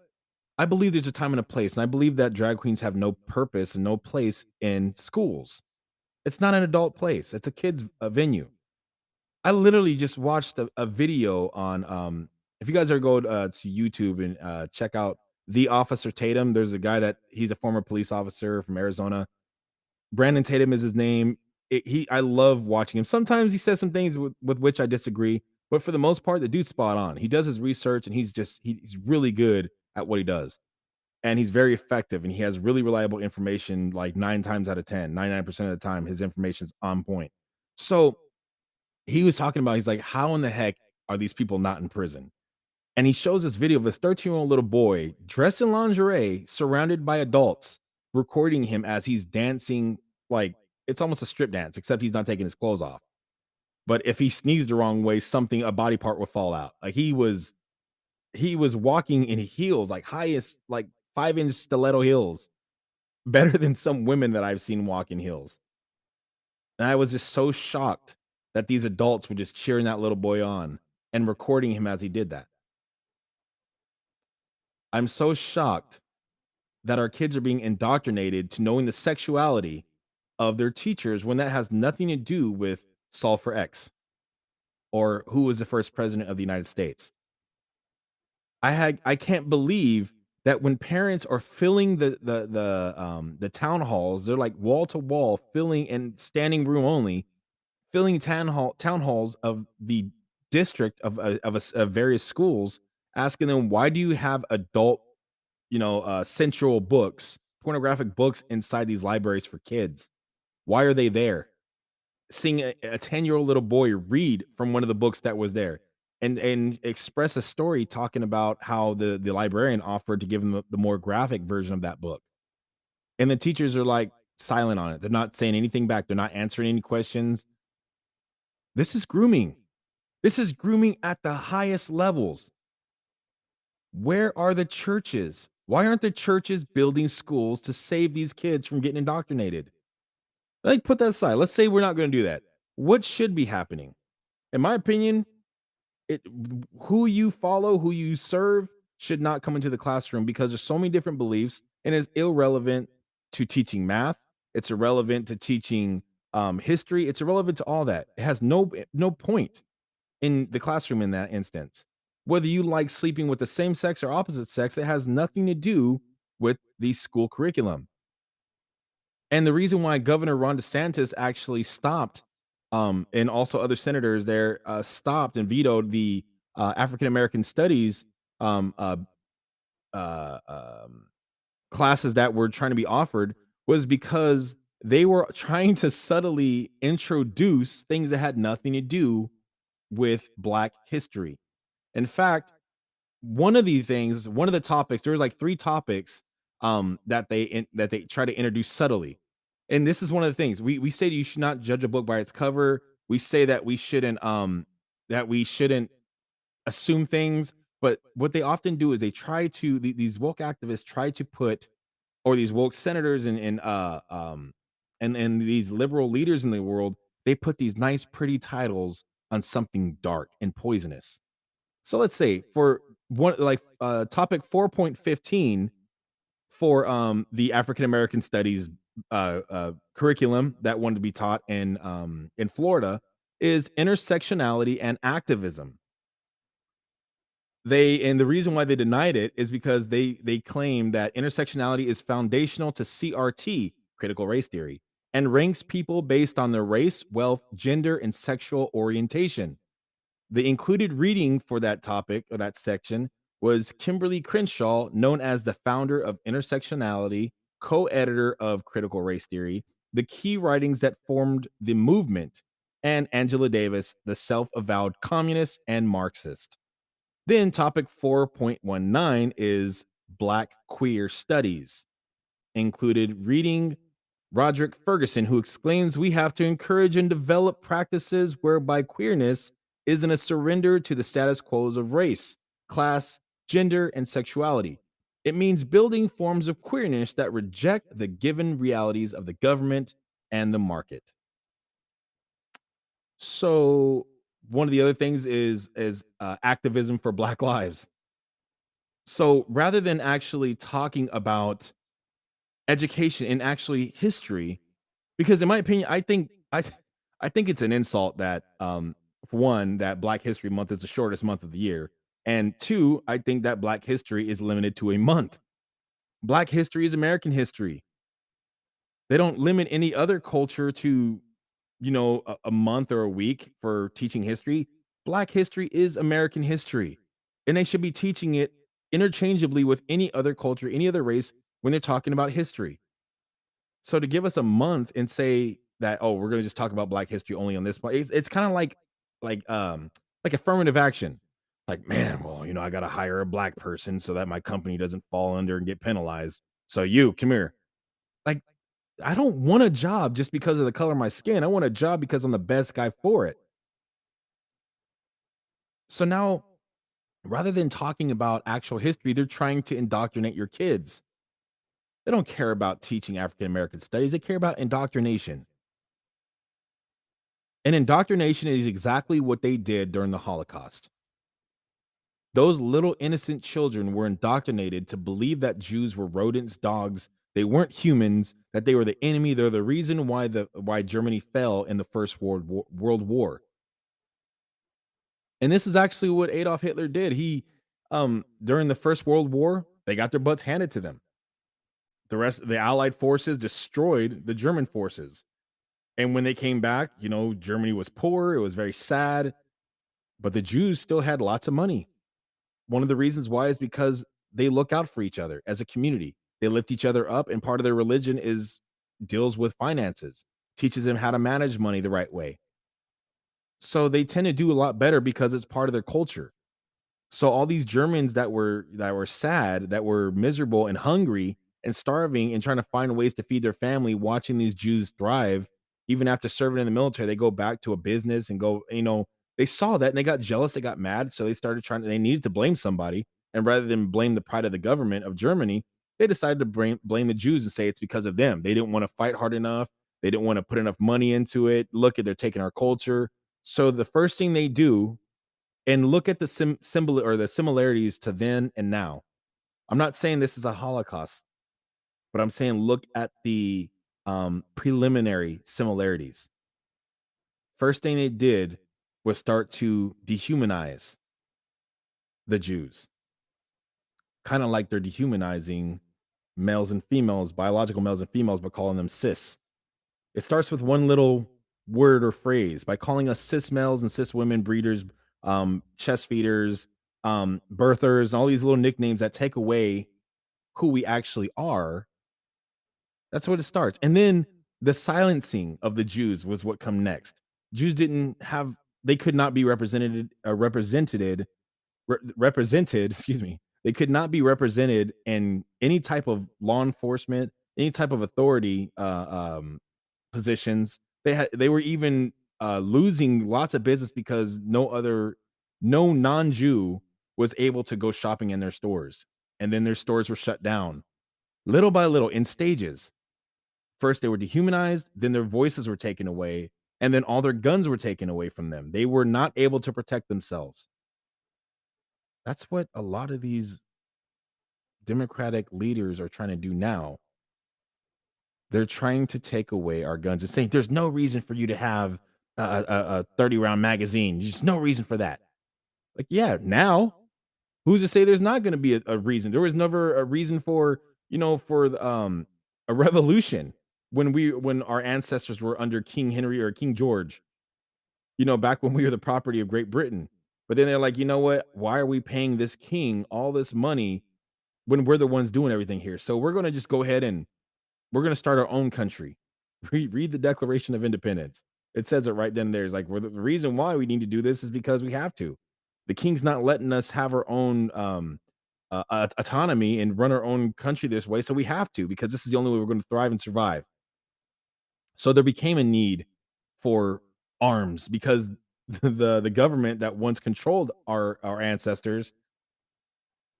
I believe there's a time and a place, and I believe that drag queens have no purpose and no place in schools. It's not an adult place, it's a kids' venue. I literally just watched a video on, if you guys ever go to YouTube and check out The Officer Tatum, there's a guy that he's a former police officer from Arizona. Brandon Tatum is his name. I love watching him. Sometimes he says some things with which I disagree, but for the most part, the dude's spot on. He does his research and he's really good at what he does. And he's very effective and he has really reliable information like 9 times out of 10, 99% of the time, his information's on point. So he was talking about, he's like, how in the heck are these people not in prison? And he shows this video of this 13-year-old little boy dressed in lingerie, surrounded by adults, recording him as he's dancing. Like, it's almost a strip dance, except he's not taking his clothes off. But if he sneezed the wrong way, a body part would fall out. Like he was walking in heels, like highest, like 5-inch stiletto heels, better than some women that I've seen walk in heels. And I was just so shocked that these adults were just cheering that little boy on and recording him as he did that. I'm so shocked that our kids are being indoctrinated to knowing the sexuality of their teachers when that has nothing to do with Sulfur X or who was the first president of the United States. I can't believe that when parents are filling the town halls, they're like wall to wall filling and standing room only, filling town halls of the district of various schools, asking them, why do you have adult, sensual books, pornographic books inside these libraries for kids? Why are they there? Seeing a 10-year-old little boy read from one of the books that was there and express a story talking about how the librarian offered to give him the more graphic version of that book. And the teachers are like silent on it. They're not saying anything back. They're not answering any questions. This is grooming. This is grooming at the highest levels. Where are the churches? Why aren't the churches building schools to save these kids from getting indoctrinated? Like, put that aside. Let's say we're not going to do that. What should be happening? In my opinion, it who you follow, who you serve should not come into the classroom because there's so many different beliefs and it's irrelevant to teaching math. It's irrelevant to teaching history. It's irrelevant to all that. It has no point in the classroom in that instance. Whether you like sleeping with the same sex or opposite sex, it has nothing to do with the school curriculum. And the reason why Governor Ron DeSantis actually stopped, and also other senators there, stopped and vetoed the African American Studies um, uh, uh, um, classes that were trying to be offered was because they were trying to subtly introduce things that had nothing to do with Black history. In fact, one of the topics, there was like 3 topics, that they try to introduce subtly. And this is one of the things. We say you should not judge a book by its cover. We say that we shouldn't assume things, but what they often do is they try to these woke activists try to put, or these woke senators and these liberal leaders in the world, they put these nice pretty titles on something dark and poisonous. So let's say for one, like topic 4.15 for the African American studies curriculum that wanted to be taught in Florida is intersectionality and activism. And the reason why they denied it is because they claim that intersectionality is foundational to CRT, critical race theory, and ranks people based on their race, wealth, gender, and sexual orientation. The included reading for that topic or that section was Kimberly Crenshaw, known as the founder of intersectionality, co-editor of Critical Race Theory, the key writings that formed the movement, and Angela Davis, the self-avowed communist and Marxist. Then topic 4.19 is Black queer studies, included reading Roderick Ferguson, who exclaims we have to encourage and develop practices whereby queerness isn't a surrender to the status quos of race, class, gender, and sexuality. It means building forms of queerness that reject the given realities of the government and the market. So, one of the other things is activism for Black lives. So, rather than actually talking about education and actually history, because in my opinion, I think it's an insult that for one, that Black History Month is the shortest month of the year. And two, I think that Black history is limited to a month. Black history is American history. They don't limit any other culture to, a month or a week for teaching history. Black history is American history. And they should be teaching it interchangeably with any other culture, any other race when they're talking about history. So to give us a month and say that, "Oh, we're gonna just talk about Black history only on this month," it's kinda like, like affirmative action. Like, "Man, well, I gotta hire a Black person so that my company doesn't fall under and get penalized. So you, come here." Like, I don't want a job just because of the color of my skin. I want a job because I'm the best guy for it. So now, rather than talking about actual history, they're trying to indoctrinate your kids. They don't care about teaching African American studies, they care about indoctrination. And indoctrination is exactly what they did during the Holocaust. Those little innocent children were indoctrinated to believe that Jews were rodents, dogs, they weren't humans, that they were the enemy, they're the reason why Germany fell in the First World War. And this is actually what Adolf Hitler did. He during the First World War, they got their butts handed to them. The Allied forces destroyed the German forces. And when they came back, Germany was poor, it was very sad, but the Jews still had lots of money. One of the reasons why is because they look out for each other as a community. They lift each other up, and part of their religion is deals with finances, teaches them how to manage money the right way. So they tend to do a lot better because it's part of their culture. So all these Germans that were sad, that were miserable and hungry and starving and trying to find ways to feed their family, watching these Jews thrive, even after serving in the military, they go back to a business and they saw that and they got jealous, they got mad, so they needed to blame somebody. And rather than blame the pride of the government of Germany, they decided to blame the Jews and say it's because of them. They didn't want to fight hard enough. They didn't want to put enough money into it. Look at they're taking our culture. So the first thing they do and look at the symbol or the similarities to then and now. I'm not saying this is a Holocaust, but I'm saying look at the preliminary similarities. First thing they did was start to dehumanize the Jews, kind of like they're dehumanizing males and females, biological males and females, but calling them cis. It starts with one little word or phrase by calling us cis males and cis women, breeders, chest feeders, birthers, all these little nicknames that take away who we actually are. That's what it starts. And then the silencing of the Jews was what come next. Jews didn't have they could not be represented, excuse me. They could not be represented in any type of law enforcement, any type of authority positions. They were even losing lots of business because no non-Jew was able to go shopping in their stores. And then their stores were shut down little by little in stages. First, they were dehumanized, then their voices were taken away, and then all their guns were taken away from them. They were not able to protect themselves. That's what a lot of these Democratic leaders are trying to do now. They're trying to take away our guns and saying there's no reason for you to have a 30 round magazine. There's no reason for that. Like, yeah, now who's to say there's not going to be a reason? There was never a reason for a revolution when our ancestors were under King Henry or King George, back when we were the property of Great Britain. But then they're like, you know what? Why are we paying this king all this money when we're the ones doing everything here? So we're going to just go ahead and we're going to start our own country. Read the Declaration of Independence. It says it right then and there. It's like, the reason why we need to do this is because we have to. The king's not letting us have our own autonomy and run our own country this way. So we have to, because this is the only way we're going to thrive and survive. So there became a need for arms because the government that once controlled our ancestors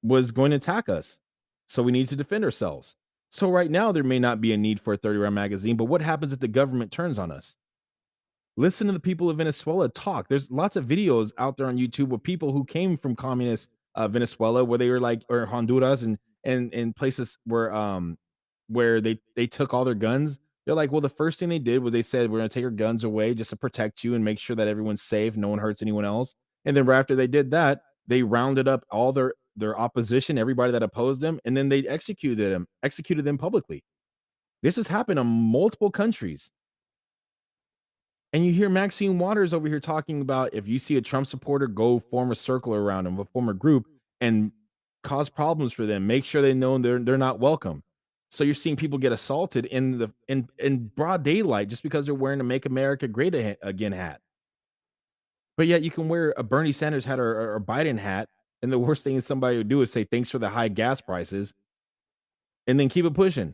was going to attack us. So we need to defend ourselves. So right now, there may not be a need for a 30 round magazine, but what happens if the government turns on us? Listen to the people of Venezuela talk. There's lots of videos out there on YouTube with people who came from communist Venezuela, where they were like, or Honduras, and places where they took all their guns. They're like, well, the first thing they did was they said we're going to take our guns away just to protect you and make sure that everyone's safe, no one hurts anyone else. And then right after they did that, they rounded up all their opposition, everybody that opposed them, and then they executed them publicly. This has happened in multiple countries. And you hear Maxine Waters over here talking about if you see a Trump supporter, go form a circle around them, form a group, and cause problems for them. Make sure they know they're not welcome. So you're seeing people get assaulted in broad daylight just because they're wearing a "Make America Great Again" hat. But yet you can wear a Bernie Sanders hat or a Biden hat, and the worst thing somebody would do is say thanks for the high gas prices, and then keep it pushing.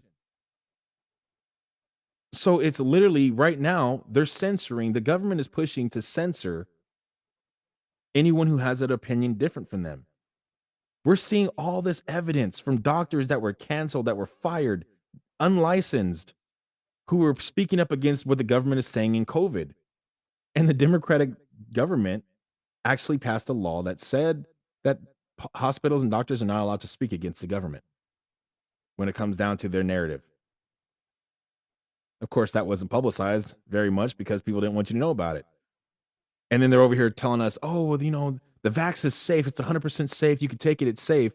So it's literally right now they're censoring. The government is pushing to censor anyone who has an opinion different from them. We're seeing all this evidence from doctors that were canceled, that were fired, unlicensed, who were speaking up against what the government is saying in COVID. And the Democratic government actually passed a law that said that hospitals and doctors are not allowed to speak against the government when it comes down to their narrative. Of course, that wasn't publicized very much because people didn't want you to know about it. And then they're over here telling us, oh, well, the vax is safe. It's 100% safe. You can take it. It's safe.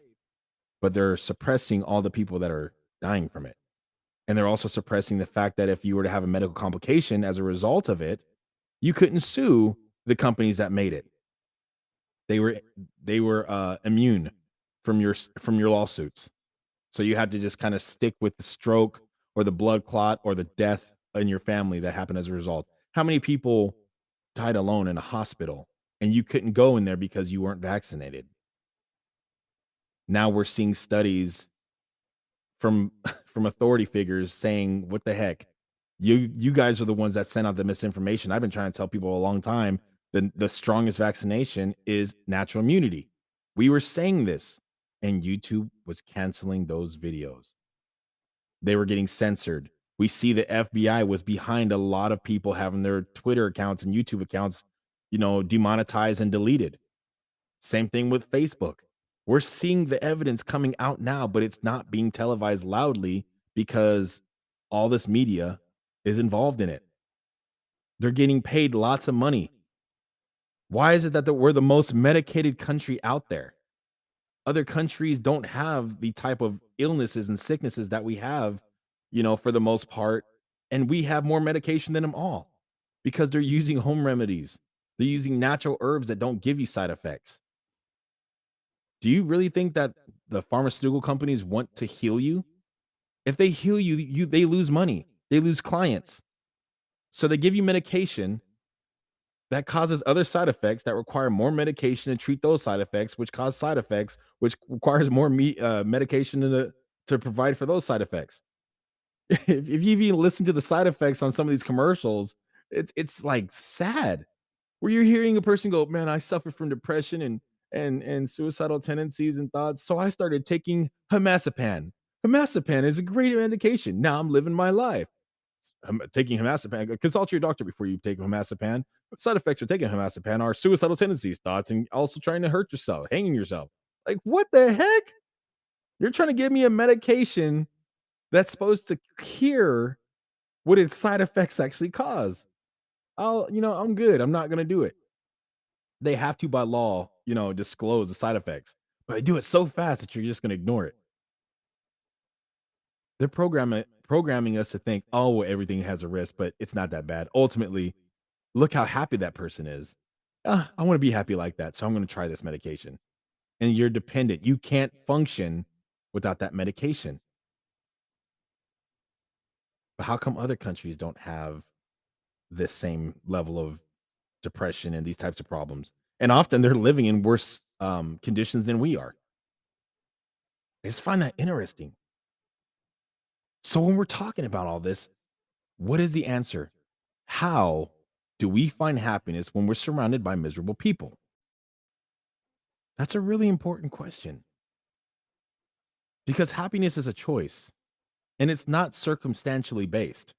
But they're suppressing all the people that are dying from it. And they're also suppressing the fact that if you were to have a medical complication as a result of it, you couldn't sue the companies that made it. They were immune from your lawsuits. So you had to just kind of stick with the stroke or the blood clot or the death in your family that happened as a result. How many people died alone in a hospital and you couldn't go in there because you weren't vaccinated? Now we're seeing studies from from authority figures saying, "What the heck? You guys are the ones that sent out the misinformation." I've been trying to tell people a long time, the strongest vaccination is natural immunity. We were saying this, and YouTube was canceling those videos. They were getting censored. We see the FBI was behind a lot of people having their Twitter accounts and YouTube accounts, demonetized and deleted. Same thing with Facebook. We're seeing the evidence coming out now, but it's not being televised loudly because all this media is involved in it. They're getting paid lots of money. Why is it that we're the most medicated country out there? Other countries don't have the type of illnesses and sicknesses that we have, for the most part. And we have more medication than them all because they're using home remedies. They're using natural herbs that don't give you side effects. Do you really think that the pharmaceutical companies want to heal you? If they heal you, they lose money. They lose clients. So they give you medication that causes other side effects that require more medication to treat those side effects, which cause side effects, which requires more medication to provide for those side effects. If you even listen to the side effects on some of these commercials, it's like sad. Where you're hearing a person go, "Man, I suffer from depression and suicidal tendencies and thoughts, so I started taking Hemazepam. Hemazepam is a great medication. Now I'm living my life." Taking Hemazepam, consult your doctor before you take Hemazepam. Side effects of taking Hemazepam are suicidal tendencies, thoughts, and also trying to hurt yourself, hanging yourself. Like, what the heck? You're trying to give me a medication that's supposed to cure what its side effects actually cause. I'm good. I'm not going to do it. They have to by law, disclose the side effects, but they do it so fast that you're just going to ignore it. They're programming us to think, oh, well, everything has a risk, but it's not that bad. Ultimately, look how happy that person is. I want to be happy like that, so I'm going to try this medication. And you're dependent. You can't function without that medication. But how come other countries don't have this same level of depression and these types of problems? And often they're living in worse conditions than we are. I just find that interesting. So when we're talking about all this, what is the answer? How do we find happiness when we're surrounded by miserable people? That's a really important question. because happiness is a choice and it's not circumstantially based.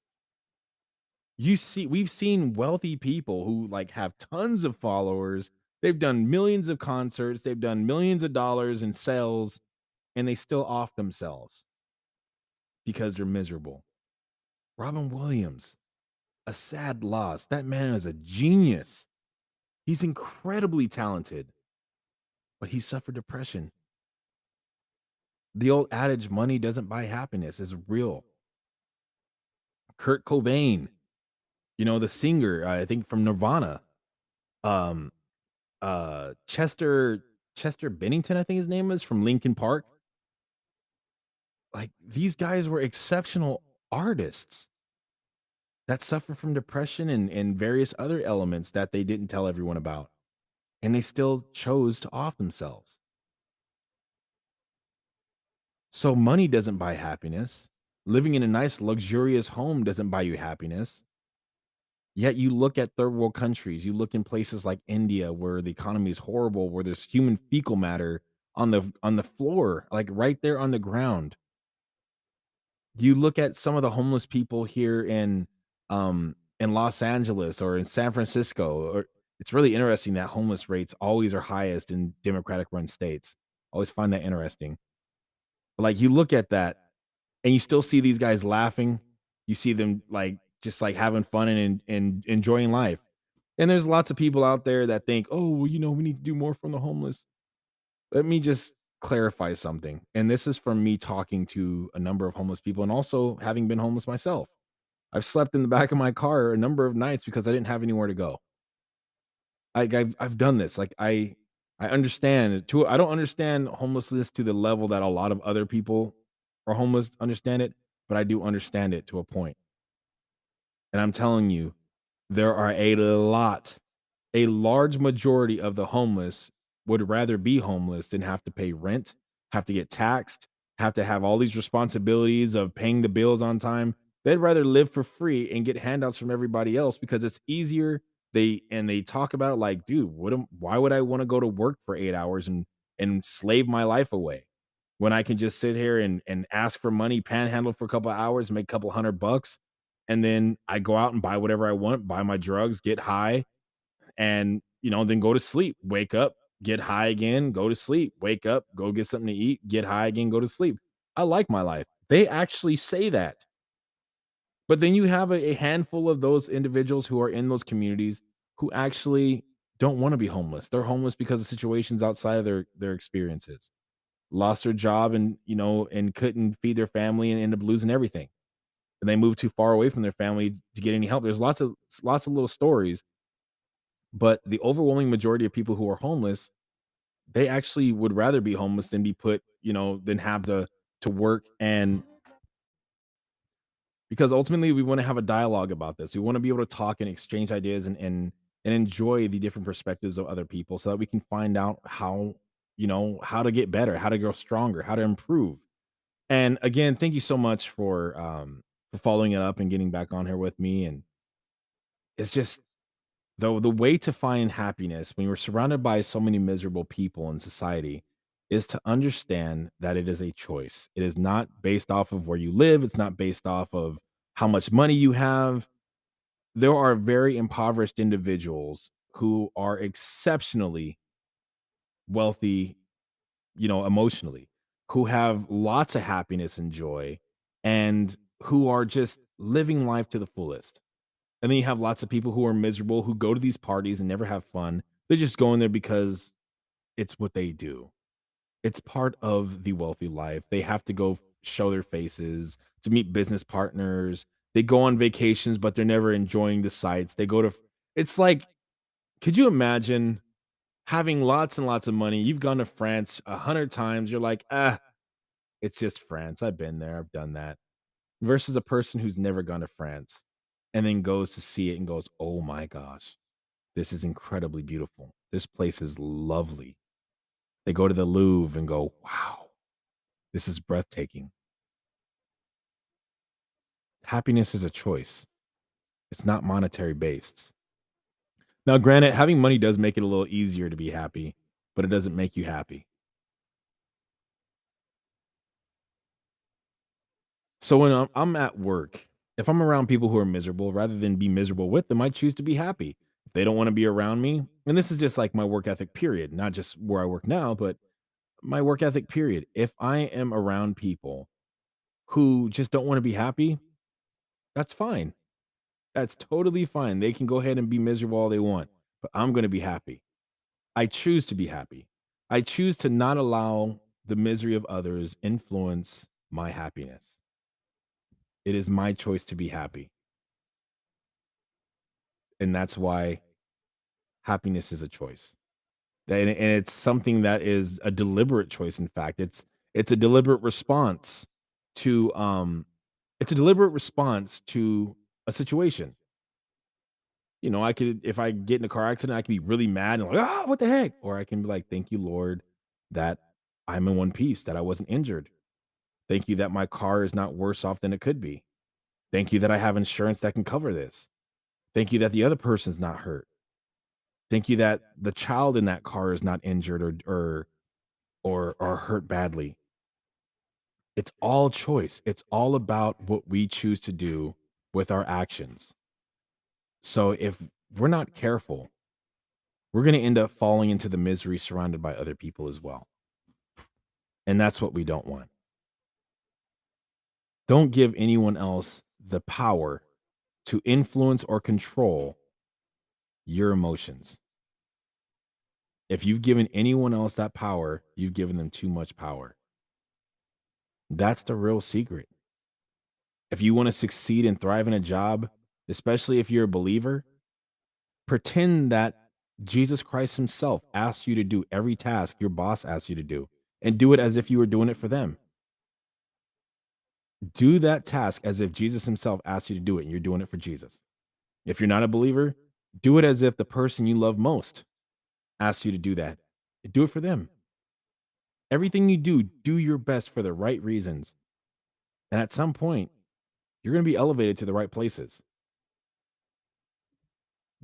We've seen wealthy people who like have tons of followers. They've done millions of concerts, they've done millions of dollars in sales, and they still off themselves because they're miserable. Robin Williams, a sad loss. That man is a genius. He's incredibly talented, but he suffered depression. The old adage, money doesn't buy happiness, is real. Kurt Cobain, the singer, I think from Nirvana, um, Chester Bennington, I think his name is from Linkin Park. Like these guys were exceptional artists that suffer from depression and various other elements that they didn't tell everyone about. And they still chose to off themselves. So money doesn't buy happiness. Living in a nice, luxurious home doesn't buy you happiness. Yet you look at third world countries, you look in places like India where the economy is horrible, where there's human fecal matter on the floor, like right there on the ground. You look at some of the homeless people here in Los Angeles or in San Francisco, or it's really interesting that homeless rates always are highest in Democratic run states. Always find that interesting. But like you look at that and you still see these guys laughing. You see them like just like having fun and enjoying life. And there's lots of people out there that think, oh, well, we need to do more from the homeless. Let me just clarify something. And this is from me talking to a number of homeless people and also having been homeless myself. I've slept in the back of my car a number of nights because I didn't have anywhere to go. I've done this. Like I understand it to I don't understand homelessness to the level that a lot of other people are homeless understand it, but I do understand it to a point. And I'm telling you, there are a large majority of the homeless would rather be homeless than have to pay rent, have to get taxed, have to have all these responsibilities of paying the bills on time. They'd rather live for free and get handouts from everybody else because it's easier. They talk about it like, dude, why would I want to go to work for 8 hours and slave my life away when I can just sit here and ask for money, panhandle for a couple of hours, make a couple $100, and then I go out and buy whatever I want, buy my drugs, get high, and then go to sleep, wake up, get high again, go to sleep, wake up, go get something to eat, get high again, go to sleep. I like my life. They actually say that. But then you have a handful of those individuals who are in those communities who actually don't want to be homeless. They're homeless because of situations outside of their experiences. Lost their job and couldn't feed their family and end up losing everything. And they moved too far away from their family to get any help. There's lots of little stories, but the overwhelming majority of people who are homeless, they actually would rather be homeless than be put, than have to work. And because ultimately we want to have a dialogue about this. We want to be able to talk and exchange ideas and enjoy the different perspectives of other people so that we can find out how to get better, how to grow stronger, how to improve. And again, thank you so much for following it up and getting back on here with me. And it's just the way to find happiness when you're surrounded by so many miserable people in society is to understand that it is a choice. It is not based off of where you live, it's not based off of how much money you have. There are very impoverished individuals who are exceptionally wealthy, emotionally, who have lots of happiness and joy, and who are just living life to the fullest. And then you have lots of people who are miserable, who go to these parties and never have fun. They're just going there because it's what they do. It's part of the wealthy life. They have to go show their faces to meet business partners. They go on vacations, but they're never enjoying the sights. It's like, could you imagine having lots and lots of money? You've gone to France 100 times. You're like, it's just France. I've been there. I've done that. Versus a person who's never gone to France and then goes to see it and goes, oh my gosh, this is incredibly beautiful. This place is lovely. They go to the Louvre and go, wow, this is breathtaking. Happiness is a choice. It's not monetary based. Now, granted, having money does make it a little easier to be happy, but it doesn't make you happy. So when I'm at work, if I'm around people who are miserable, rather than be miserable with them, I choose to be happy. If they don't want to be around me, and this is just like my work ethic period, not just where I work now, but my work ethic period. If I am around people who just don't want to be happy, that's fine. That's totally fine. They can go ahead and be miserable all they want, but I'm going to be happy. I choose to be happy. I choose to not allow the misery of others influence my happiness. It is my choice to be happy. And that's why happiness is a choice. And it's something that is a deliberate choice, in fact. It's a deliberate response to, it's a deliberate response to a situation. You know, I could if I get in a car accident, I can be really mad and like, "Ah, what the heck?" Or I can be like, "Thank you, Lord, that I'm in one piece, that I wasn't injured. Thank you that my car is not worse off than it could be. Thank you that I have insurance that can cover this. Thank you that the other person's not hurt. Thank you that the child in that car is not injured or hurt badly." It's all choice. It's all about what we choose to do with our actions. So if we're not careful, we're going to end up falling into the misery surrounded by other people as well. And that's what we don't want. Don't give anyone else the power to influence or control your emotions. If you've given anyone else that power, you've given them too much power. That's the real secret. If you want to succeed and thrive in a job, especially if you're a believer, pretend that Jesus Christ himself asked you to do every task your boss asks you to do, and do it as if you were doing it for them. Do that task as if Jesus himself asked you to do it and you're doing it for Jesus. If you're not a believer, do it as if the person you love most asked you to do that. Do it for them. Everything you do, do your best for the right reasons. And at some point, you're going to be elevated to the right places.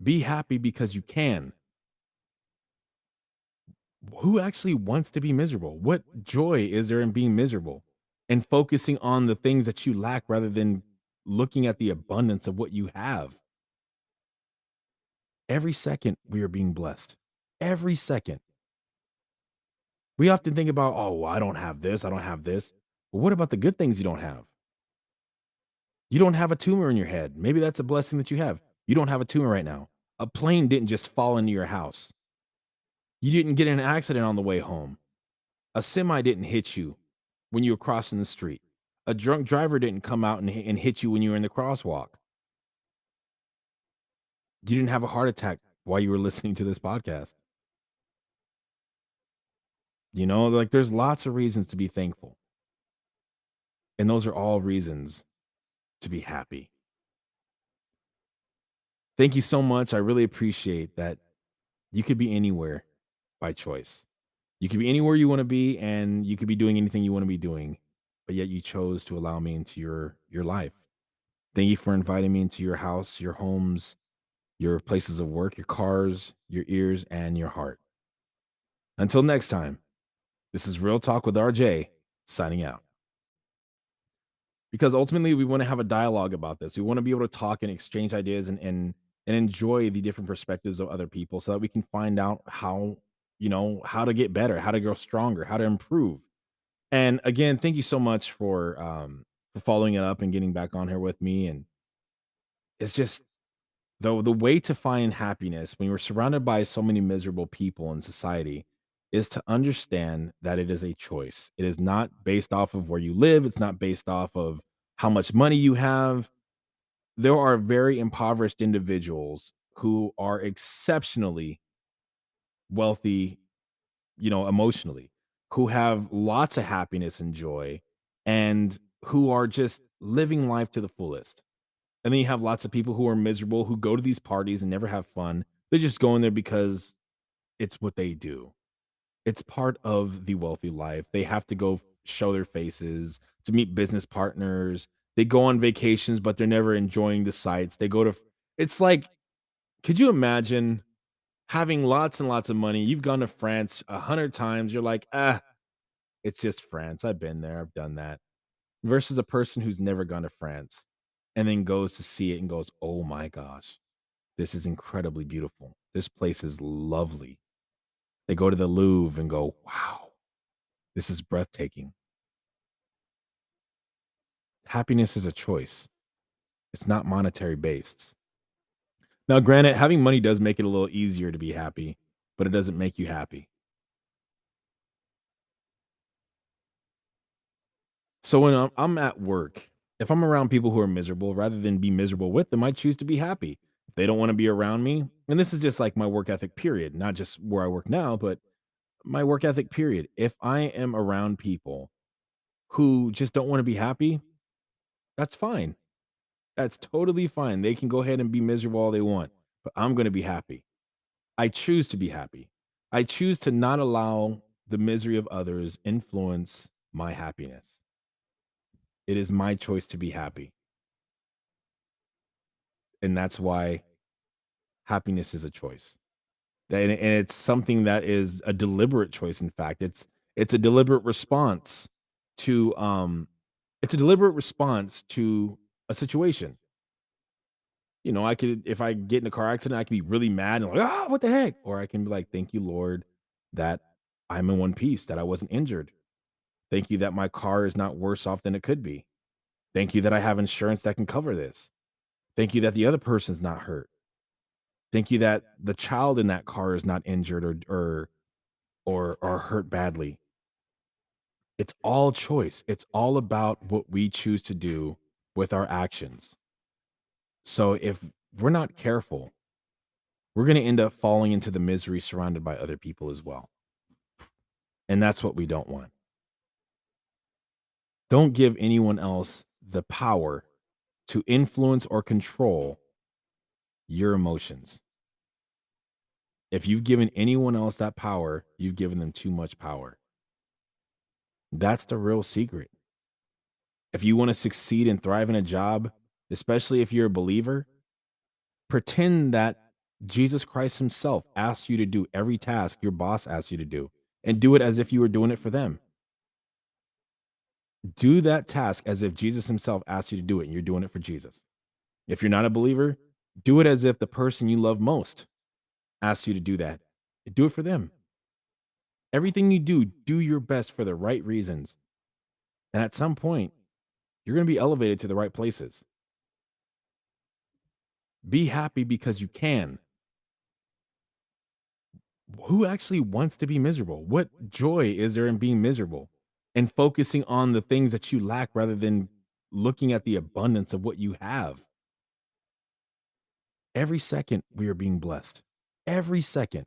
Be happy because you can. Who actually wants to be miserable? What joy is there in being miserable and focusing on the things that you lack rather than looking at the abundance of what you have? Every second we are being blessed. Every second. We often think about, oh, well, I don't have this, I don't have this. But what about the good things you don't have? You don't have a tumor in your head. Maybe that's a blessing that you have. You don't have a tumor right now. A plane didn't just fall into your house. You didn't get in an accident on the way home. A semi didn't hit you when you were crossing the street. A drunk driver didn't come out and, and hit you when you were in the crosswalk. You didn't have a heart attack while you were listening to this podcast. You know, like there's lots of reasons to be thankful. And those are all reasons to be happy. Thank you so much. I really appreciate that you could be anywhere by choice. You could be anywhere you want to be and you could be doing anything you want to be doing, but yet you chose to allow me into your life. Thank you for inviting me into your house, your homes, your places of work, your cars, your ears, and your heart. Until next time, this is Real Talk with RJ signing out. Because ultimately we want to have a dialogue about this. We want to be able to talk and exchange ideas and enjoy the different perspectives of other people so that we can find out how, how to get better, how to grow stronger, how to improve. And again, thank you so much for following it up and getting back on here with me. And it's just the way to find happiness when you're surrounded by so many miserable people in society is to understand that it is a choice. It is not based off of where you live. It's not based off of how much money you have. There are very impoverished individuals who are exceptionally wealthy, emotionally, who have lots of happiness and joy, and who are just living life to the fullest. And then you have lots of people who are miserable, who go to these parties and never have fun. They're just going there because it's what they do. It's part of the wealthy life. They have to go show their faces to meet business partners. They go on vacations, but they're never enjoying the sights. They go to it's like, could you imagine having lots and lots of money? You've gone to France 100 times. You're like, "Ah, it's just France. I've been there. I've done that." versus a person who's never gone to France and then goes to see it and goes, "Oh my gosh, this is incredibly beautiful. This place is lovely." They go to the Louvre and go, "Wow, this is breathtaking." Happiness is a choice. It's not monetary based. Now, granted, having money does make it a little easier to be happy, but it doesn't make you happy. So when I'm at work, if I'm around people who are miserable, rather than be miserable with them, I choose to be happy. If they don't want to be around me, and this is just like my work ethic period, not just where I work now, but my work ethic period. If I am around people who just don't want to be happy, that's fine. That's totally fine. They can go ahead and be miserable all they want, but I'm going to be happy. I choose to be happy. I choose to not allow the misery of others influence my happiness. It is my choice to be happy. And that's why happiness is a choice. And it's something that is a deliberate choice. In fact, it's a deliberate response to it's a deliberate response to a situation. I could, if I get in a car accident, I can be really mad and like, what the heck? Or I can be like, thank you, Lord, that I'm in one piece, that I wasn't injured. Thank you that my car is not worse off than it could be. Thank you that I have insurance that can cover this. Thank you that the other person's not hurt. Thank you that the child in that car is not injured or hurt badly. It's all choice. It's all about what we choose to do with our actions. So if we're not careful, we're going to end up falling into the misery surrounded by other people as well. And that's what we don't want. Don't give anyone else the power to influence or control your emotions. If you've given anyone else that power, you've given them too much power. That's the real secret. If you want to succeed and thrive in a job, especially if you're a believer, pretend that Jesus Christ himself asked you to do every task your boss asked you to do and do it as if you were doing it for them. Do that task as if Jesus himself asked you to do it and you're doing it for Jesus. If you're not a believer, do it as if the person you love most asked you to do that. Do it for them. Everything you do, do your best for the right reasons. And at some point, you're going to be elevated to the right places. Be happy because you can. Who actually wants to be miserable? What joy is there in being miserable and focusing on the things that you lack rather than looking at the abundance of what you have? Every second we are being blessed. Every second.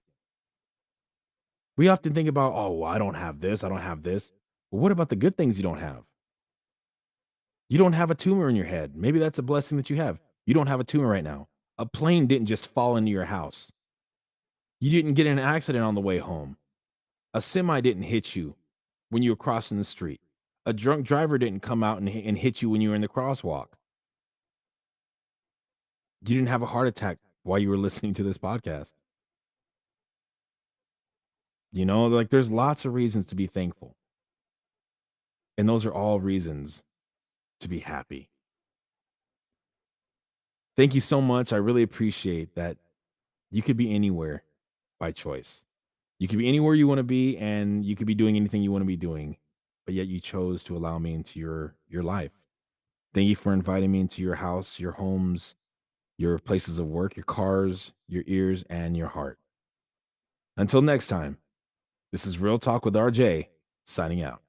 We often think about, oh, well, I don't have this, I don't have this. But what about the good things you don't have? You don't have a tumor in your head. Maybe that's a blessing that you have. You don't have a tumor right now. A plane didn't just fall into your house. You didn't get in an accident on the way home. A semi didn't hit you when you were crossing the street. A drunk driver didn't come out and hit you when you were in the crosswalk. You didn't have a heart attack while you were listening to this podcast. Like there's lots of reasons to be thankful. And those are all reasons to be happy. Thank you so much. I really appreciate that you could be anywhere by choice. You could be anywhere you want to be and you could be doing anything you want to be doing, but yet you chose to allow me into your life. Thank you for inviting me into your house, your homes, your places of work, your cars, your ears, and your heart. Until next time, this is Real Talk with RJ, signing out.